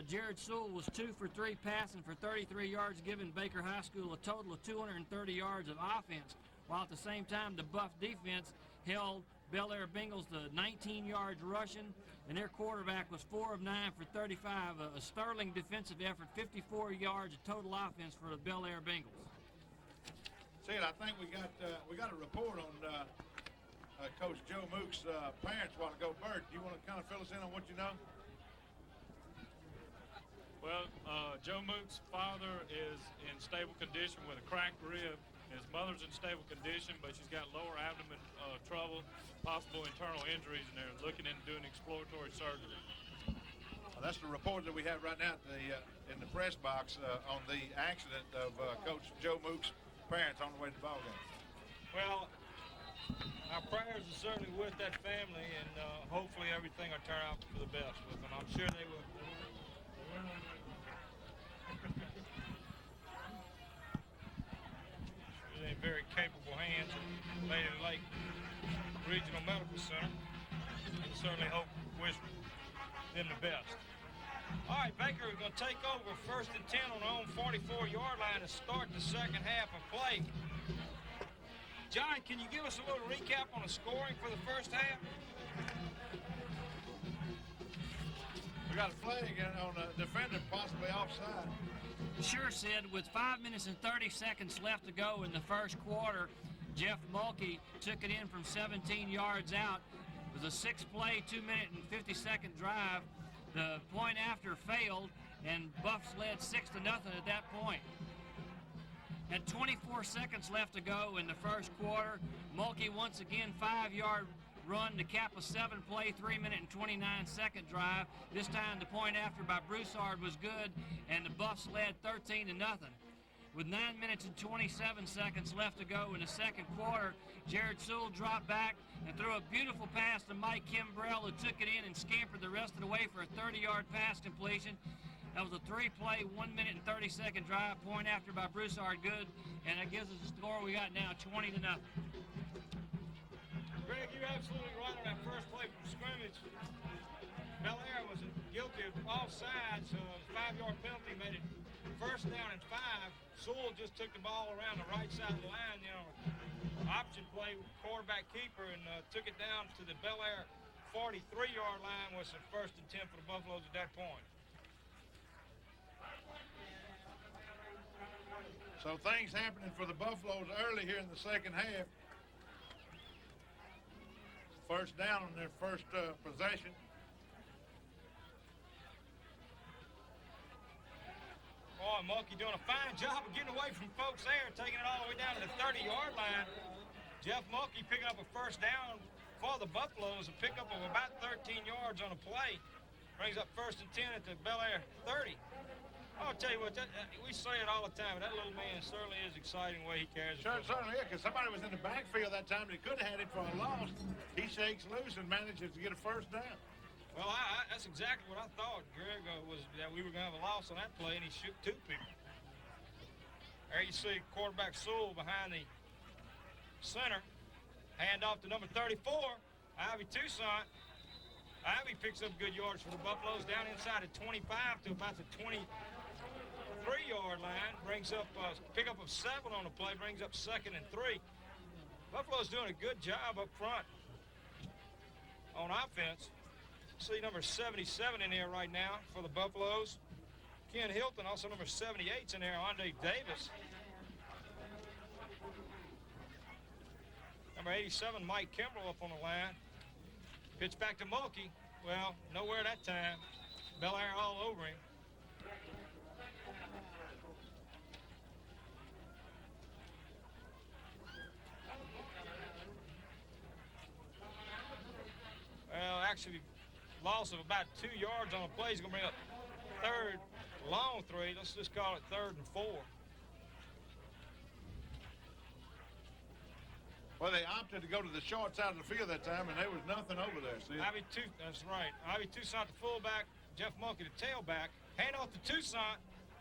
Jerrald Sowell was 2 for 3 passing for 33 yards, giving Baker High School a total of 230 yards of offense, while at the same time the Buff defense held Belaire Bengals to 19 yards rushing, and their quarterback was 4 of 9 for 35, a sterling defensive effort, 54 yards of total offense for the Belaire Bengals. Sid, I think we got a report on Coach Joe Mook's parents a while ago. Bert, do you want to kind of fill us in on what you know? Well, Joe Mook's father is in stable condition with a cracked rib. His mother's in stable condition, but she's got lower abdomen trouble, possible internal injuries, and they're looking into doing exploratory surgery. Well, that's the report that we have right now in the press box on the accident of Coach Joe Mook's parents on the way to the ball game. Well, our prayers are certainly with that family, and hopefully everything will turn out for the best with them. I'm sure they will. They're in very capable hands. Lady Lake Regional Medical Center. We certainly hope, wish them the best. All right, Baker, we're going to take over 1st and 10 on their own 44-yard line to start the second half of play. John, can you give us a little recap on the scoring for the first half? We got a flag on the defender, possibly offside. Sure, Sid. With 5 minutes and 30 seconds left to go in the first quarter, Jeff Mulkey took it in from 17 yards out. It was a 6-play, 2-minute and 50-second drive. The point after failed, and Buffs led 6-0 at that point. Had 24 seconds left to go in the first quarter. Mulkey once again 5-yard run to cap a 7-play, 3-minute and 29-second drive. This time the point after by Broussard was good, and the Buffs led 13-0. With 9 minutes and 27 seconds left to go in the second quarter, Sowell dropped back and threw a beautiful pass to Mike Kimbrell, who took it in and scampered the rest of the way for a 30-yard pass completion. That was a 3-play, 1-minute and 30-second drive, point after by Broussard, good, and that gives us the score we got now, 20-0. Greg, you're absolutely right on that first play from scrimmage. Belaire was guilty of offside, so a 5-yard penalty made it 1st down and 5. Sowell just took the ball around the right side of the line, option play with quarterback keeper, and took it down to the Belaire 43-yard line, was the 1st and 10 for the Buffaloes at that point. So things happening for the Buffaloes early here in the second half. 1st down on their first possession. Boy, Mulkey doing a fine job of getting away from folks there, taking it all the way down to the 30-yard line. Jeff Mulkey picking up a 1st down for the Buffaloes, a pickup of about 13 yards on a play. Brings up 1st and 10 at the Belaire 30. I'll tell you what, we say it all the time, but that little man certainly is exciting the way he carries it. Sure, certainly is, because somebody was in the backfield that time that could have had it for a loss. He shakes loose and manages to get a 1st down. Well, that's exactly what I thought, Greg, was that we were going to have a loss on that play, and he shoot 2 people. There you see quarterback Sowell behind the center. Hand off to number 34, Ivy Toussaint. Ivy picks up good yards for the Buffaloes down inside at 25 to about the 23-yard line. Brings up pickup of 7 on the play, brings up 2nd and 3. Buffalo's doing a good job up front on offense. See number 77 in here right now for the Buffaloes. Ken Hilton, also number 78's in there, Andre Davis. Number 87, Mike Kimbrell up on the line. Pitch back to Mulkey. Well, nowhere that time. Belaire all over him. Well, actually, loss of about 2 yards on the play is going to bring up 3rd long 3. Let's just call it 3rd and 4. Well, they opted to go to the short side of the field that time, and there was nothing over there, see? That's right. Ivy Toussaint, the fullback, Jeff Mulkey, the tailback. Hand off to Toussaint.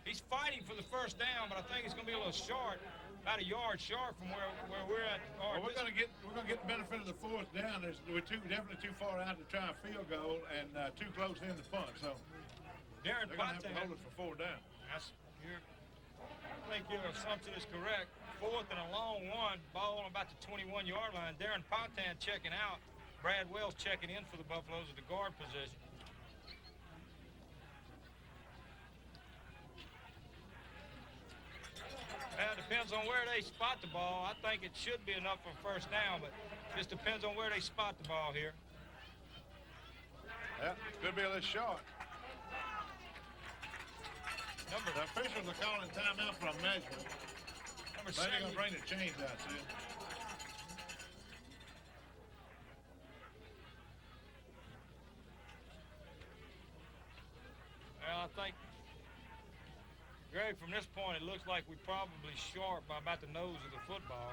He's fighting for the 1st down, but I think it's going to be a little short, about a yard short from where we're at. Well, we're going to get the benefit of the 4th down. We're definitely too far out to try a field goal and too close in the punt. So Darren they're going to have to hold it for 4 down. I think your assumption is correct. 4th and a long 1, ball on about the 21-yard line. Darren Pontan checking out. Brad Wells checking in for the Buffaloes at the guard position. Well, it depends on where they spot the ball. I think it should be enough for 1st down, but it just depends on where they spot the ball here. Yeah, could be a little short. The officials are calling timeout for a measurement. Number They're 70. going to bring the chains out, too. Well, I think, Greg, from this point, it looks like we're probably short by about the nose of the football.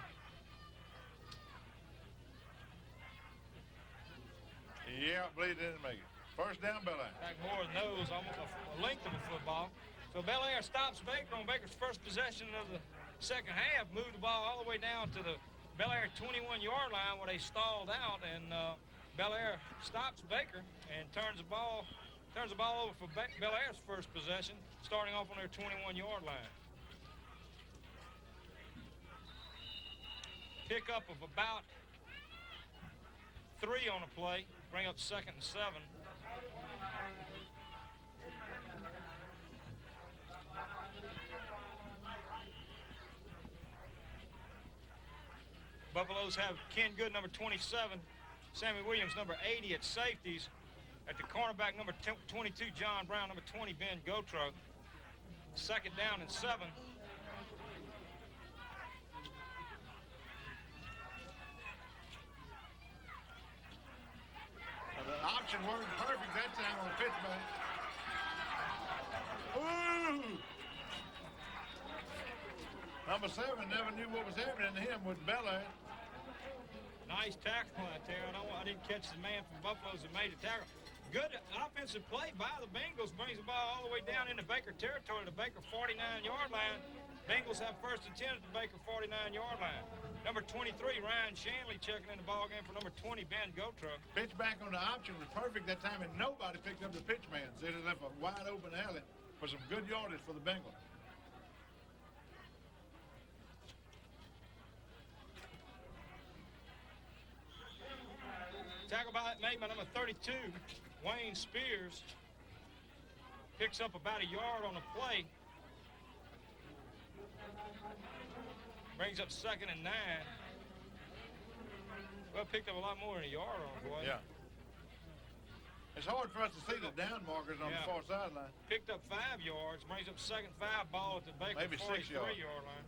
Yeah, I believe they didn't make it. 1st down, Belaire. Back more than nose, almost a length of a football. So Belaire stops Baker on Baker's first possession of the second half, moved the ball all the way down to the Belaire 21-yard line where they stalled out, and Belaire stops Baker and turns the ball over for Belaire's first possession, starting off on their 21-yard line. Pickup of about 3 on the play, bring up 2nd and 7. Buffaloes have Ken Good, number 27, Sammy Williams, number 80 at safeties. At the cornerback, number 22, John Brown, number 20, Ben Gotro. 2nd down and 7. The option worked perfect that time on the pitch back. Ooh! Number 7 never knew what was happening to him with Belaire. Nice tackle out there. I didn't catch the man from Buffaloes that made the tackle. Good offensive play by the Bengals. Brings the ball all the way down into Baker territory, the Baker 49-yard line. Bengals have 1st and 10 at the Baker 49-yard line. Number 23, Ryan Shanley, checking in the ball game for number 20, Ben Gotro. Pitch back on the option was perfect that time, and nobody picked up the pitch man. So it left a wide open alley for some good yardage for the Bengals. Tackle made by number 32, Wayne Spears. Picks up about a yard on the play. Brings up 2nd and 9. Well, picked up a lot more than a yard on the play. Yeah. It's hard for us to see the down markers on the far sideline. Picked up 5 yards. Brings up 2nd 5, ball at the Baker maybe 43-yard line.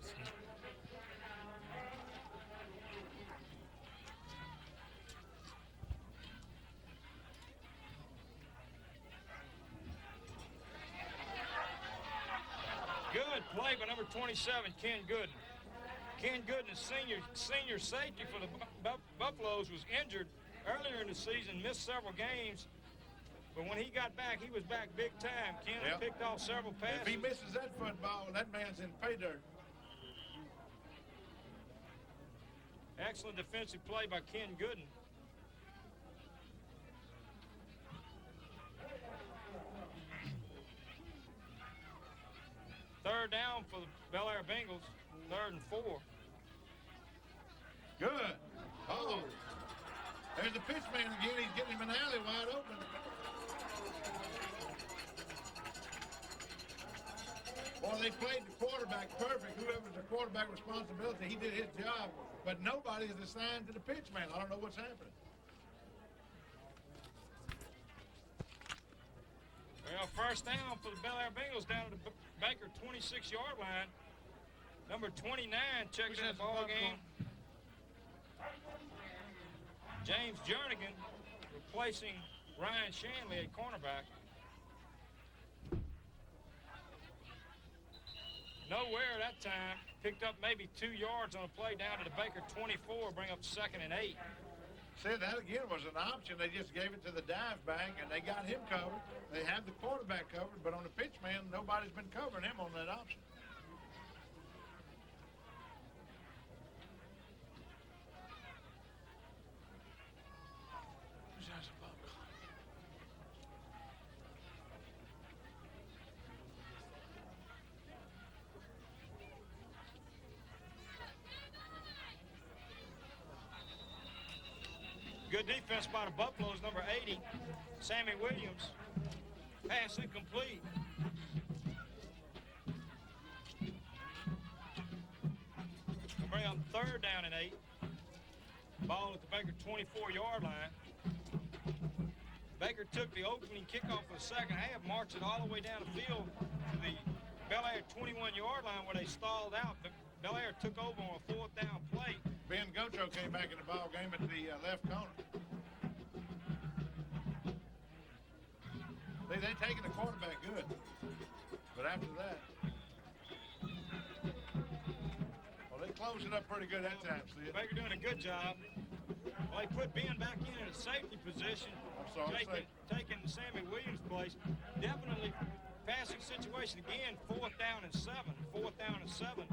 Good play by number 27, Ken Gooden. Ken Gooden, senior safety for the Buffaloes, was injured earlier in the season, missed several games. But when he got back, he was back big time. Ken picked off several passes. If he misses that football, that man's in pay dirt. Excellent defensive play by Ken Gooden. Third down for the Belaire Bengals. 3rd and 4. Good. Oh, there's the pitch man again. He's getting him an alley wide open. Boy, they played the quarterback perfect. Whoever's the quarterback responsibility, he did his job. But nobody is assigned to the pitch man. I don't know what's happening. Well, 1st down for the Belaire Bengals down at the Baker 26-yard line. Number 29 checks in the ball game. James Jernigan replacing Ryan Shanley at cornerback. Nowhere that time. Picked up maybe 2 yards on a play down to the Baker 24, bring up 2nd and 8. Said that again was an option. They just gave it to the dive back, and they got him covered. They have the quarterback covered, but on the pitch man, nobody's been covering him on that option. Good defense by the Buffaloes, number 80, Sammy Williams. Pass incomplete. We'll bring up 3rd down and 8. Ball at the Baker 24-yard line. Baker took the opening kickoff for the second half, marched it all the way down the field to the Belaire 21-yard line where they stalled out. Belaire took over on a 4th down play. Ben Gotro came back in the ball game at the left corner. They taking the quarterback good, but after that, well, they closed it up pretty good that time, Sid. Baker doing a good job. Well, they put Ben back in a safety position, taking Sammy Williams' place. Definitely passing situation again, 4th down and 7. 4th down and 7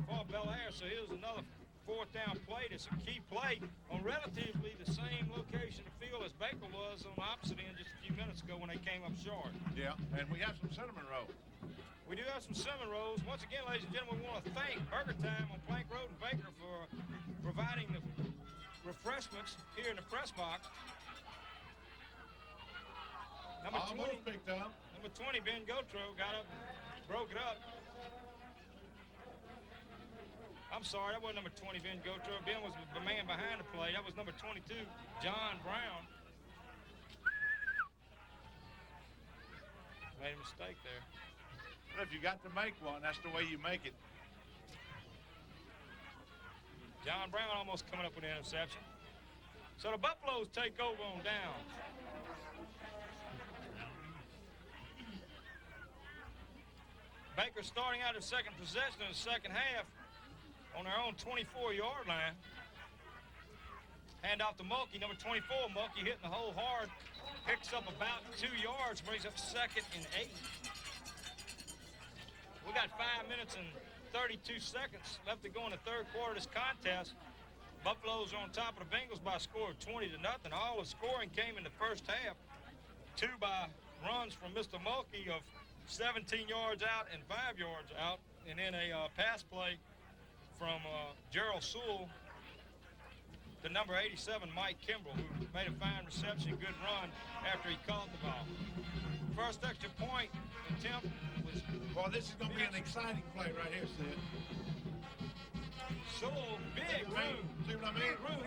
for Belaire, so here's another 4th down play to It's a key play on relatively the same location of field as Baker was on the opposite end just a few minutes ago when they came up short. Yeah, and we have some cinnamon rolls. We do have some cinnamon rolls. Once again, ladies and gentlemen, we want to thank Burger Time on Plank Road and Baker for providing the refreshments here in the press box. Number 20 picked up. Number 20, Ben Gotro, got up, broke it up. I'm sorry, that wasn't number 20, Ben Gotro. Ben was the man behind the play. That was number 22, John Brown. Made a mistake there. But if you got to make one, that's the way you make it. John Brown almost coming up with an interception. So the Buffaloes take over on down. Baker starting out their second possession in the second half on their own 24-yard line. Hand off to Mulkey, number 24. Mulkey hitting the hole hard. Picks up about 2 yards, brings up 2nd and 8. We got 5 minutes and 32 seconds left to go in the third quarter of this contest. Buffaloes are on top of the Bengals by a score of 20-0. All the scoring came in the first half. 2 by runs from Mr. Mulkey of 17 yards out and 5 yards out, and then a pass play from Jerrald Sowell to number 87, Mike Kimbrell, who made a fine reception, good run after he caught the ball. First extra point attempt was... Well, this is going to be an exciting play right here, Sid. Sowell, big room. See what I mean? Big room.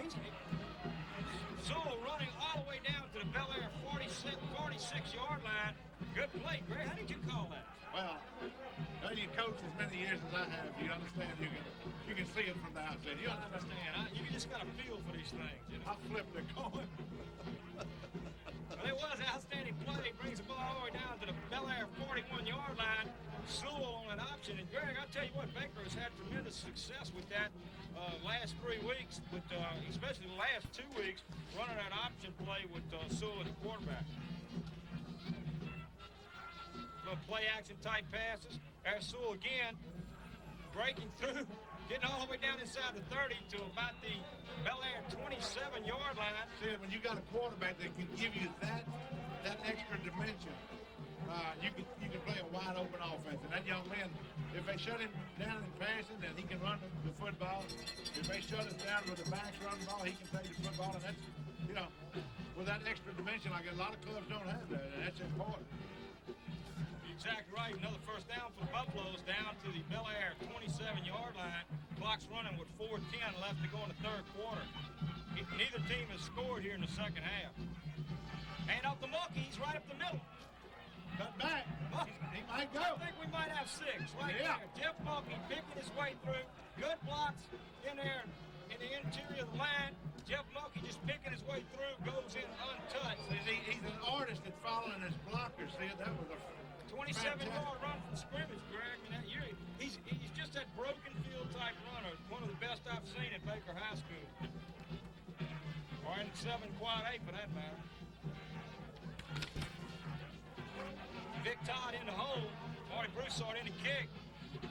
Sowell running all the way down to the Belaire 46-yard line. Good play, Greg. How did you call that? Well, you coach as many years as I have. You understand? You can see it from the outside. You understand? You just got a feel for these things. You know? I flipped the coin. Well, it was an outstanding play. Brings the ball all the way down to the Belaire 41-yard line. Sowell on an option. And Greg, I'll tell you what, Baker has had tremendous success with that last 3 weeks, but especially the last 2 weeks, running that option play with Sowell at the quarterback. Little play action type passes. There's Sowell again, breaking through, getting all the way down inside the 30 to about the Belaire 27-yard line. See, when you got a quarterback that can give you that extra dimension, you can play a wide open offense. And that young man, if they shut him down in passing, then he can run the football. If they shut us down with the backs running the ball, he can take the football. And that's, with that extra dimension, like a lot of clubs don't have that, and that's important. Exactly right. Another first down for the Buffaloes down to the Belaire 27-yard line. Clock's running with 4:10 left to go in the third quarter. Neither team has scored here in the second half. Hand off to Mulkey. He's right up the middle. Cut back. He might go. I think we might have 6 right there. Jeff Mulkey picking his way through. Good blocks in there in the interior of the line. Jeff Mulkey just picking his way through, goes in untouched. He's an artist at following his blockers. See, that was a 27-yard run from scrimmage, Greg. And that year, he's just that broken field type runner. One of the best I've seen at Baker High School. Or in 7 quad 8 for that matter. Vic Todd in the hole. Marty Broussard in the kick.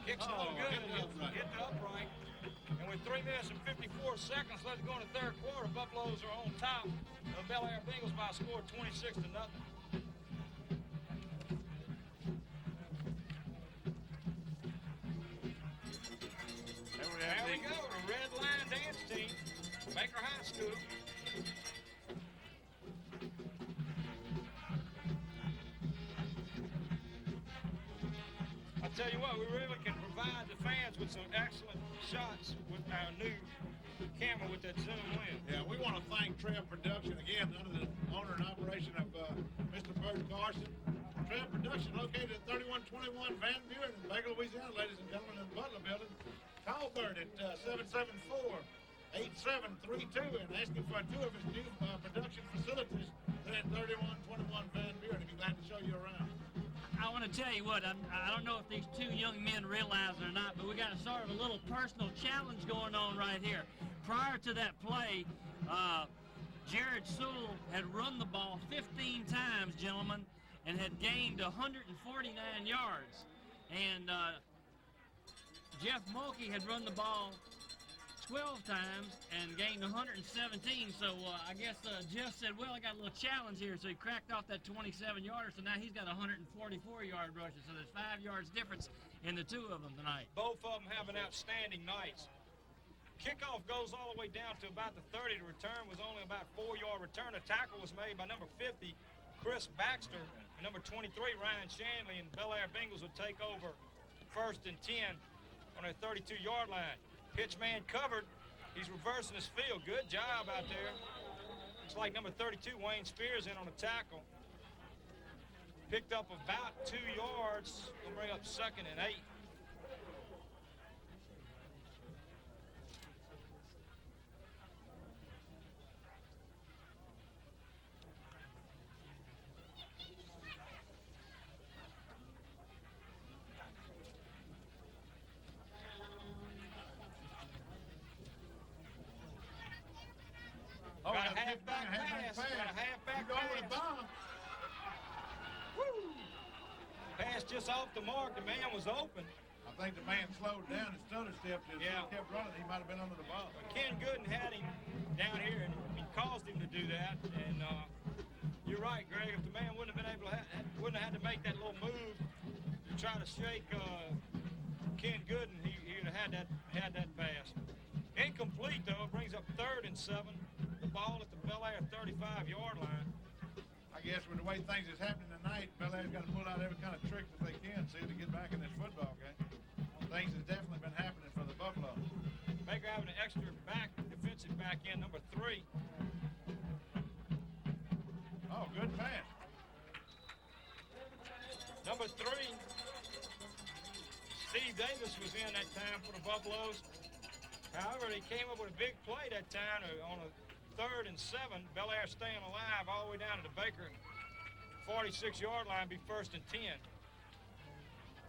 Kick's no good. Hit the upright. And with 3 minutes and 54 seconds left to go in the third quarter, Buffaloes are on top of Belaire Bengals by a score of 26-0. There we go, the Red Line Dance Team, Baker High School. I tell you what, we really can provide the fans with some excellent shots with our new camera with that zoom lens. Yeah, we want to thank Trail Production again, under the owner and operation of Mr. Bert Carson. Trail Production located at 3121 Van Buren in Baker, Louisiana, ladies and gentlemen, in the Butler Building. Call Bert at 774-8732 and ask him for 2 of his new production facilities there at 3121 Van Buren. He'd be glad to show you around. I want to tell you what, I don't know if these 2 young men realize it or not, but we got a sort of a little personal challenge going on right here. Prior to that play, Jerrald Sowell had run the ball 15 times, gentlemen, and had gained 149 yards. And Jeff Mulkey had run the ball 12 times and gained 117. So I guess Jeff said, well, I got a little challenge here. So he cracked off that 27-yarder. So now he's got 144-yard rushes. So there's 5 yards difference in the two of them tonight. Both of them having outstanding nights. Kickoff goes all the way down to about the 30. The return was only about 4-yard return. A tackle was made by number 50, Chris Baxter, and number 23, Ryan Shanley, and Belaire Bengals would take over 1st and 10 on their 32-yard line. Pitch man covered. He's reversing his field. Good job out there. Looks like number 32, Wayne Spears, in on the tackle. Picked up about 2 yards. Gonna bring up 2nd and 8. Oh, Got a that's halfback pass. Got a halfback pass. Woo! Pass just off the mark. The man was open. I think the man slowed down and stutter stepped. If Yeah. he kept running, he might have been under the ball. Ken Gooden had him down here and he caused him to do that. And you're right, Greg. If the man wouldn't have been able to, wouldn't have had to make that little move to try to shake Ken Gooden, he'd have had that pass. Incomplete though. It brings up 3rd and 7. The ball at the Belaire 35-yard line. I guess with the way things is happening tonight, Belaire's got to pull out every kind of trick that they can, see, to get back in this football game. Things has definitely been happening for the Buffalo. Baker having an extra defensive back end, number 3. Oh, good pass. Number 3, Steve Davis was in that time for the Buffaloes. However, they came up with a big play that time on a 3rd and 7. Belaire staying alive all the way down to the Baker 46-yard line, be 1st and 10.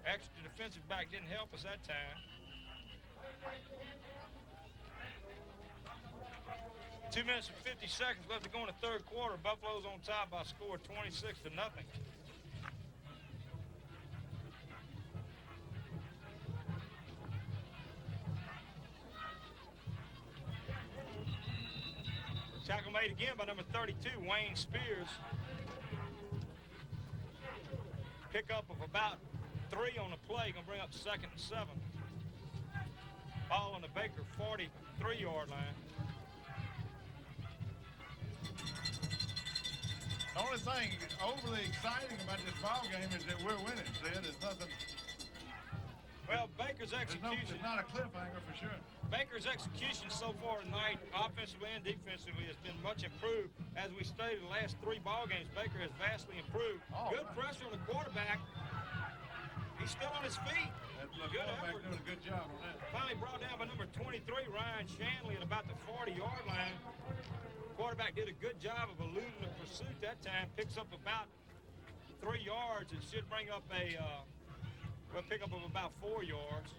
Extra defensive back didn't help us that time. 2 minutes and 50 seconds left to go in the 3rd quarter. Buffalo's on top by a score of 26-0. Tackle made again by number 32, Wayne Spears. Pickup of about 3 on the play, gonna bring up 2nd and 7. Ball on the Baker 43-yard line. The only thing overly exciting about this ball game is that we're winning, Sid. There's nothing. Well, Baker's execution. It's not a cliffhanger for sure. Baker's execution so far tonight, offensively and defensively, has been much improved. As we stated, the last 3 ball games, Baker has vastly improved. Good pressure on the quarterback. He's still on his feet. Good effort. Doing a good job on that. Finally brought down by number 23, Ryan Shanley, at about the 40-yard line. Quarterback did a good job of eluding the pursuit that time. Picks up about 3 yards. It should bring up a pick up of about 4 yards.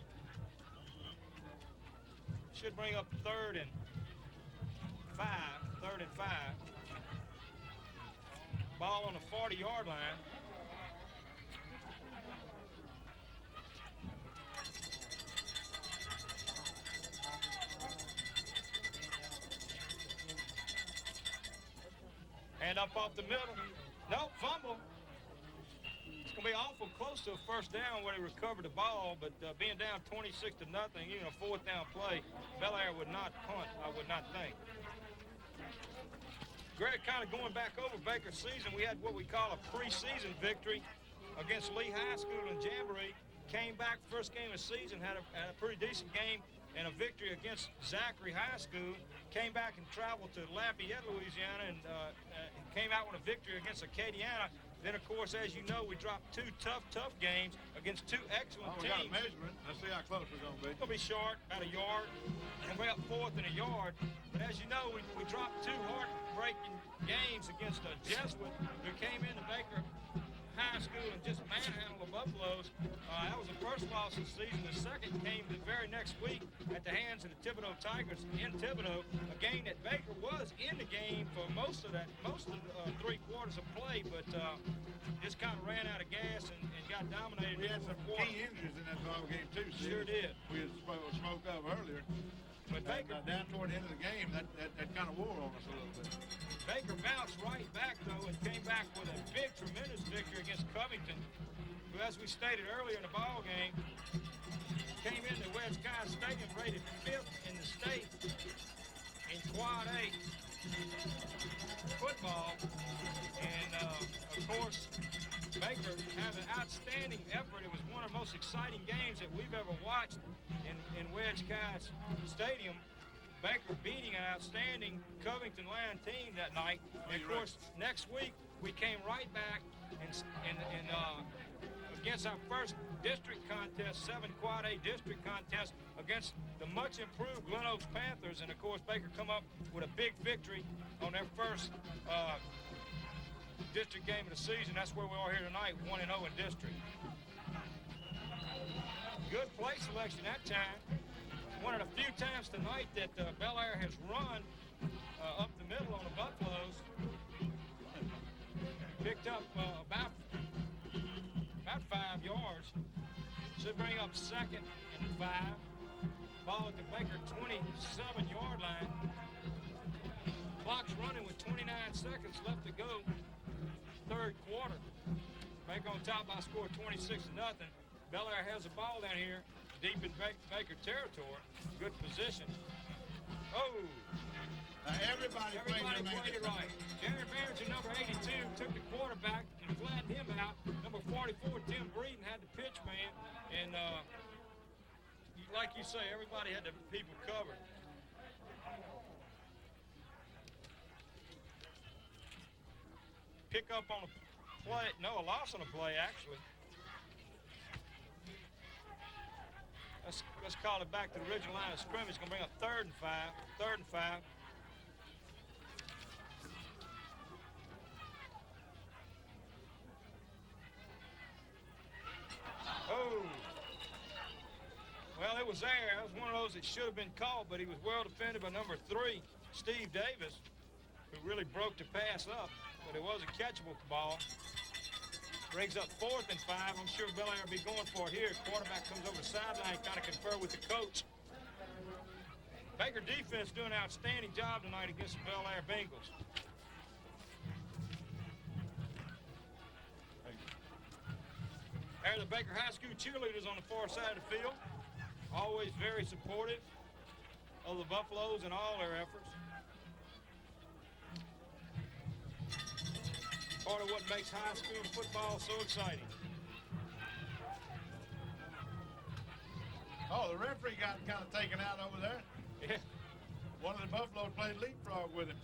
Should bring up 3rd and 5. Ball on the 40-yard line. Hand up off the middle. Nope, fumble. It's going to be awful close to a 1st down where they recovered the ball, but being down 26-0, even a 4th down play, Belaire would not punt, I would not think. Greg, kind of going back over Baker's season, we had what we call a preseason victory against Lee High School in Jamboree. Came back first game of the season, had a pretty decent game and a victory against Zachary High School. Came back and traveled to Lafayette, Louisiana, and came out with a victory against Acadiana. Then, of course, as you know, we dropped 2 tough games against 2 excellent We teams. got a measurement. Let's see how close we're going to be. It's going to be short, about a yard, and we're up 4th and a yard. But as you know, we dropped 2 heartbreaking games against Jesuit, who came into Baker High School and just manhandled the Buffaloes. That was the first loss of the season. The second came the very next week at the hands of the Thibodaux Tigers in Thibodaux, a game that Baker was in the game for most of the 3 quarters of play, but just kind of ran out of gas and got dominated. We had some key injuries in that ball game too. Sid. Sure did. We had spoke of earlier. But Baker, down toward the end of the game, that kind of wore on us a little bit. Baker bounced right back, though, and came back with a big, tremendous victory against Covington, who, as we stated earlier in the ball game, came into Wedge County Stadium rated 5th in the state in Quad A football. And, of course, Baker had an outstanding effort. It was one of the most exciting games that we've ever watched in Wedge County Stadium. Baker beating an outstanding Covington Lion team that night. And of course, next week we came right back and against our first district contest, 7 Quad A district contest against the much improved Glen Oaks Panthers. And of course, Baker come up with a big victory on their first district game of the season. That's where we are here tonight, 1-0 in district. Good play selection that time. One of the few times tonight that Belaire has run up the middle on the Buffaloes. Picked up about 5 yards. Should bring up 2nd and 5. Ball at the Baker 27-yard line. Clock's running with 29 seconds left to go. 3rd quarter. Baker on top by a score of 26-0. Belaire has the ball down here, deep in Baker territory. Good position. Oh! Everybody played it right. Jerrald Barrington, number 82, took the quarterback and flattened him out. Number 44, Tim Breeden, had the pitch man. And like you say, everybody had the people covered. Pick up on a play, no, a loss on a play, actually. Let's call it back to the original line of scrimmage. Gonna bring up 3rd and 5. 3rd and 5. Oh. Well, it was there. It was one of those that should have been called, but he was well defended by number 3, Steve Davis, who really broke the pass up, but it was a catchable ball. Brings up 4th and 5. I'm sure Belaire will be going for it here. Quarterback comes over the sideline, kind of confer with the coach. Baker defense doing an outstanding job tonight against the Belaire Bengals. There are the Baker High School cheerleaders on the far side of the field. Always very supportive of the Buffaloes and all their efforts. Part of what makes high school football so exciting. Oh, the referee got kind of taken out over there. Yeah. One of the Buffaloes played leapfrog with him.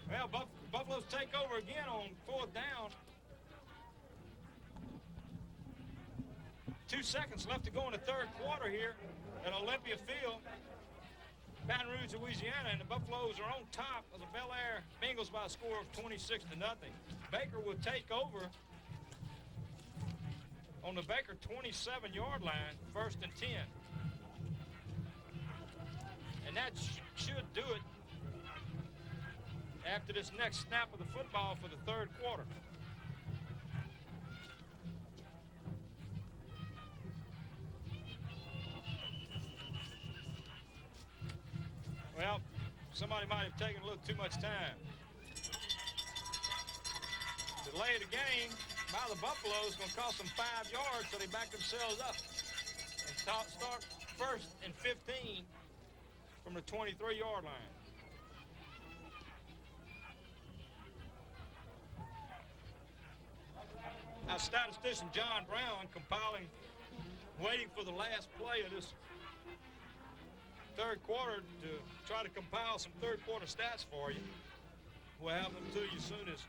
Well, Buffaloes take over again on 4th down. 2 seconds left to go in the 3rd quarter here at Olympia Field, Baton Rouge, Louisiana, and the Buffaloes are on top of the Belaire Bengals by a score of 26-0. Baker will take over on the Baker 27-yard line, 1st and 10. And that should do it after this next snap of the football for the 3rd quarter. Well, somebody might have taken a little too much time. Delay of the game by the Buffaloes is going to cost them 5 yards, so they back themselves up and start 1st and 15 from the 23-yard line. Our statistician John Brown compiling, waiting for the last play of this 3rd quarter to try to compile some 3rd quarter stats for you. We'll have them to you as soon as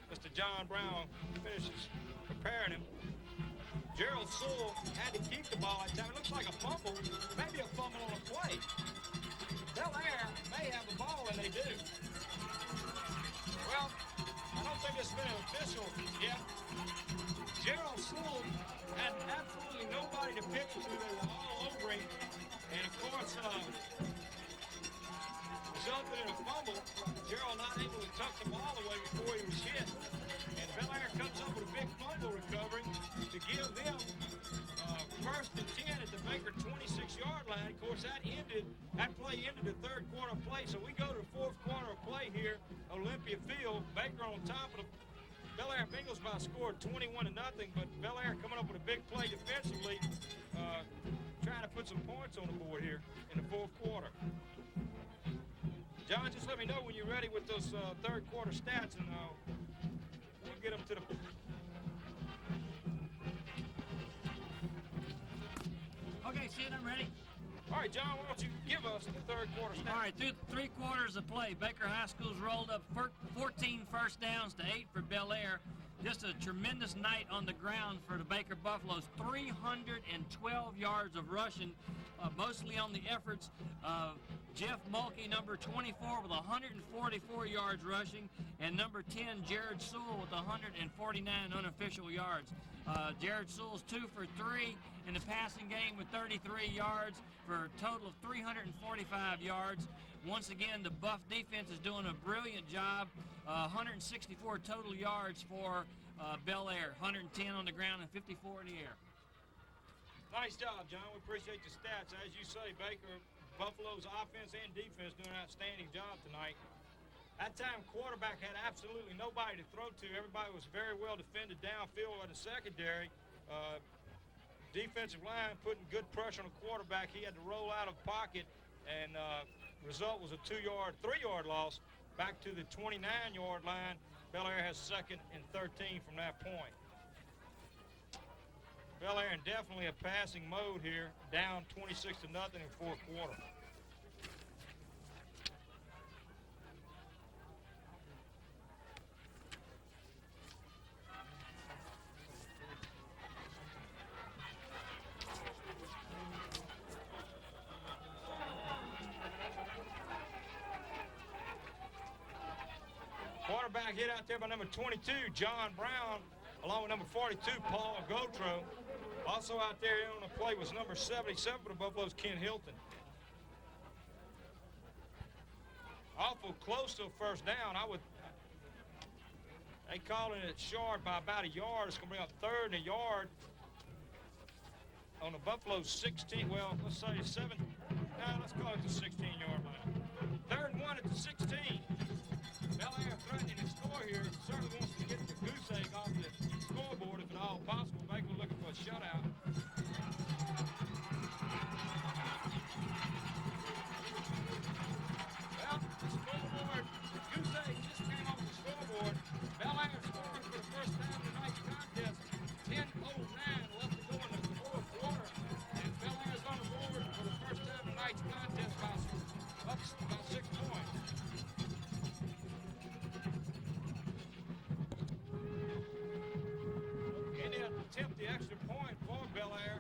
Mr. John Brown finishes preparing him. Jerrald Sowell had to keep the ball that time. It looks like a fumble, maybe a fumble on a play. Belaire may have the ball, and they do. Well, I don't think it's been official yet. Jerrald Sowell had absolutely nobody to pitch to. They were all over him. And of course, resulted in a fumble. Jerrald not able to tuck the ball away before he was hit. And Belaire comes up with a big fumble recovery to give them first and 10 at the Baker 26-yard line. Of course, that play ended the third quarter play, so we go to the fourth quarter of play here, Olympia Field. Baker on top of the Belaire Bengals by a score of 21-0, but Belaire coming up with a big play defensively, trying to put some points on the board here in the fourth quarter. John, just let me know when you're ready with those third quarter stats, and we'll get them to the... Okay, Sid, I'm ready. All right, John, why don't you give us the third quarter stats? All right, through 3 quarters of play, Baker High School's rolled up 14 first downs to 8 for Belaire. Just a tremendous night on the ground for the Baker Buffaloes. 312 yards of rushing, mostly on the efforts of Jeff Mulkey, number 24, with 144 yards rushing, and number 10, Jerrald Sowell, with 149 unofficial yards. Jerrald Sowell's 2 for 3 in the passing game with 33 yards for a total of 345 yards. Once again, the Buff defense is doing a brilliant job. 164 total yards for Belaire, 110 on the ground and 54 in the air. Nice job, John. We appreciate the stats. As you say, Baker, Buffalo's offense and defense doing an outstanding job tonight. That time, quarterback had absolutely nobody to throw to. Everybody was very well defended downfield in the secondary. Defensive line putting good pressure on the quarterback. He had to roll out of pocket, and result was a 3-yard loss back to the 29-yard line. Belaire has 2nd and 13 from that point. Belaire in definitely a passing mode here, down 26-0 in the fourth quarter. Quarterback hit out there by number 22, John Brown, along with number 42, Paul Gautreaux. Also out there on the play was number 77 for the Buffaloes, Ken Hilton. Awful close to a first down. They calling it short by about a yard. It's going to bring up 3rd and a yard on the Buffaloes 16. Well, let's say 7. Let's call it the 16-yard line. 3rd and 1 at the 16. Belaire threatening to score here. Certainly wants to get the goose egg off the scoreboard if at all possible. Baker looking for a shutout. Well, the scoreboard, the goose egg just came off the scoreboard. Belaire scoring for the first time in tonight's contest. 10:09 left to go in the fourth quarter. And Belaire's on the board for the first time in tonight's contest by 6 points. Attempt the extra point for Belaire.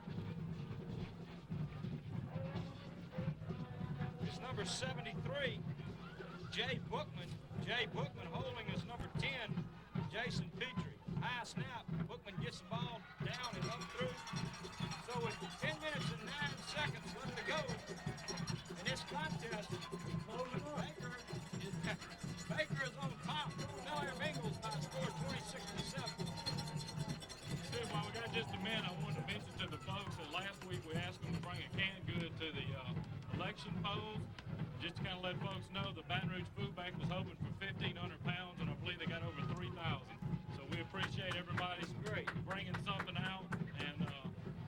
It's number 73, Jay Bookman. Jay Bookman holding his number 10, Jason Petrie. High snap. Bookman gets the ball down and up through. So with 10 minutes and 9 seconds left to go in this contest, Baker is on top. Belaire Bengals by a score of 26-7. While we got just a minute, I wanted to mention to the folks that last week we asked them to bring a canned good to the election polls. Just to kind of let folks know, the Baton Rouge Food Bank was hoping for 1,500 pounds, and I believe they got over 3,000. So we appreciate everybody bringing something out and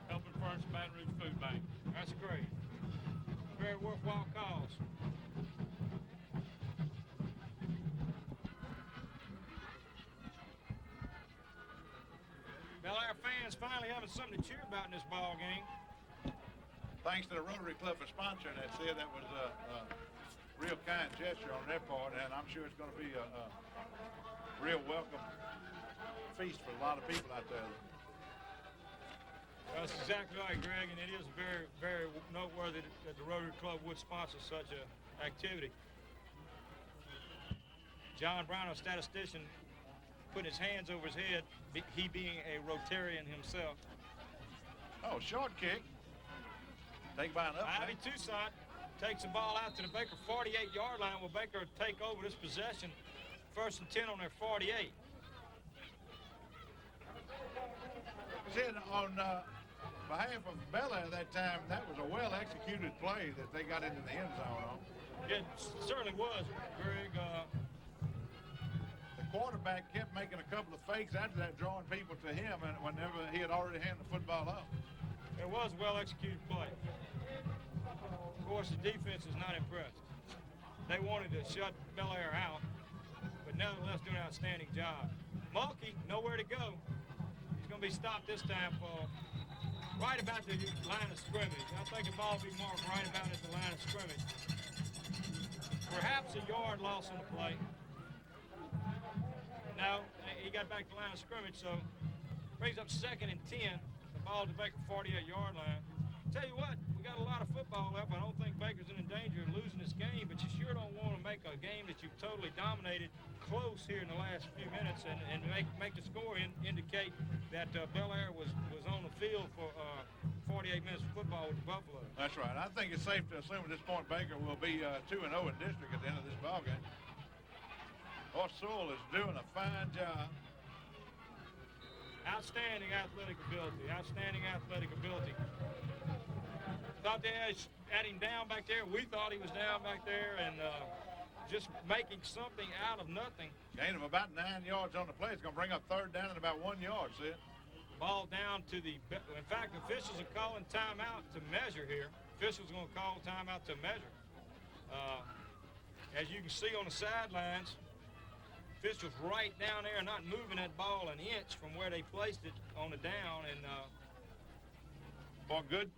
helping furnish the Baton Rouge Food Bank. That's great. Very worthwhile cause. Belaire fans finally having something to cheer about in this ball game. Thanks to the Rotary Club for sponsoring that, Sid. That was a real kind gesture on their part, and I'm sure it's going to be a real welcome feast for a lot of people out there. That's exactly right, Greg, and it is very, very noteworthy that the Rotary Club would sponsor such an activity. John Brown, a statistician, putting his hands over his head, he being a Rotarian himself. Oh, short kick. Take by an up. Ivy Toussaint takes the ball out to the Baker 48-yard line. Will Baker take over this possession? 1st and 10 on their 48. Said on behalf of Belaire that time, that was a well-executed play that they got into the end zone on. It certainly was, Greg. The quarterback kept making a couple of fakes after that, drawing people to him, and whenever he had already handed the football off. It was a well-executed play. Of course, the defense is not impressed. They wanted to shut Belaire out, but nevertheless doing an outstanding job. Mulkey, nowhere to go. He's going to be stopped this time for right about the line of scrimmage. I think the ball will be marked right about at the line of scrimmage. Perhaps a yard loss on the play. No, he got back to the line of scrimmage, so brings up 2nd and 10. The ball to Baker 48-yard line. Tell you what, we got a lot of football left. I don't think Baker's in danger of losing this game, but you sure don't want to make a game that you've totally dominated close here in the last few minutes and make the score indicate that Belaire was on the field for 48 minutes of football with the Buffalo. That's right. I think it's safe to assume at this point Baker will be 2-0 in district at the end of this ball game. Sowell is doing a fine job. Outstanding athletic ability. Outstanding athletic ability. Thought they had him down back there. We thought he was down back there, and just making something out of nothing. Gain of about 9 yards on the play. It's going to bring up 3rd down and about 1 yard, see it? Ball down to the, in fact, officials are calling timeout to measure here. Officials are going to call timeout to measure. As you can see on the sidelines, officials right down there not moving that ball an inch from where they placed it on the down. And boy, good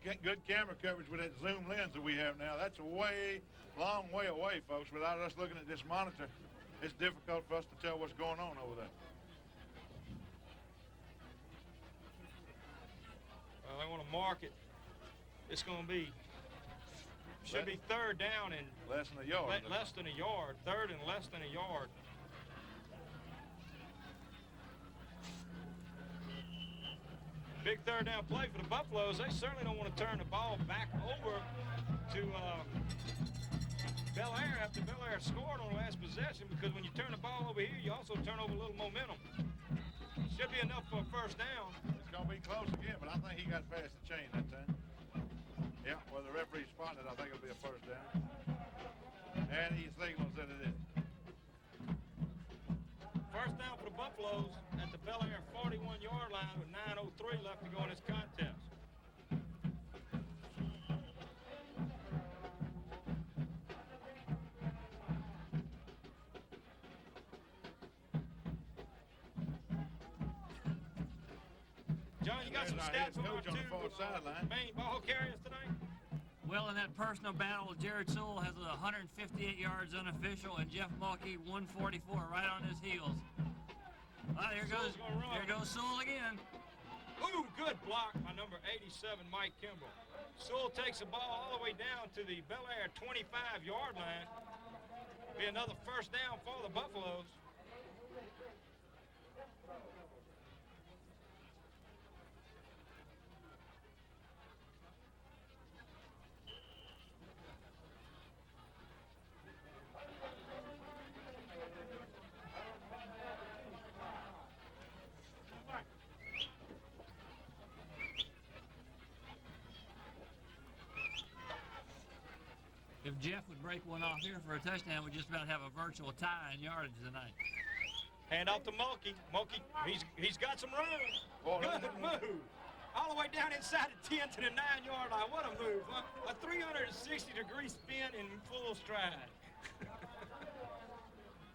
camera coverage with that zoom lens that we have now. That's a long way away, folks. Without us looking at this monitor, it's difficult for us to tell what's going on over there. Well, they want to mark it. It's going to be, should be 3rd down and less than a yard. Less than a yard. 3rd and less than a yard. Big 3rd down play for the Buffaloes. They certainly don't want to turn the ball back over to Belaire after Belaire scored on the last possession, because when you turn the ball over here, you also turn over a little momentum. Should be enough for a 1st down. It's going to be close again, but I think he got past the chain that time. Yeah, well, the referee spotted it. I think it'll be a 1st down. And he signals that it is. 1st down for the Buffaloes at the Belaire 41-yard line with 9:03 left to go in this contest. John, you got some stats on our 2 main ball carriers tonight? Well, in that personal battle, Jerrald Sowell has 158 yards unofficial, and Jeff Mulkey 144 right on his heels. There goes Sowell again. Ooh, good block by number 87, Mike Kimball. Sowell takes the ball all the way down to the Belaire 25-yard line. Be another 1st down for the Buffaloes. If Jeff would break one off here for a touchdown, we'd just about have a virtual tie in yardage tonight. Hand off to Mulkey. Mulkey, he's got some room. Good move. All the way down inside the 10 to the 9-yard line. What a move, huh? A 360-degree spin in full stride.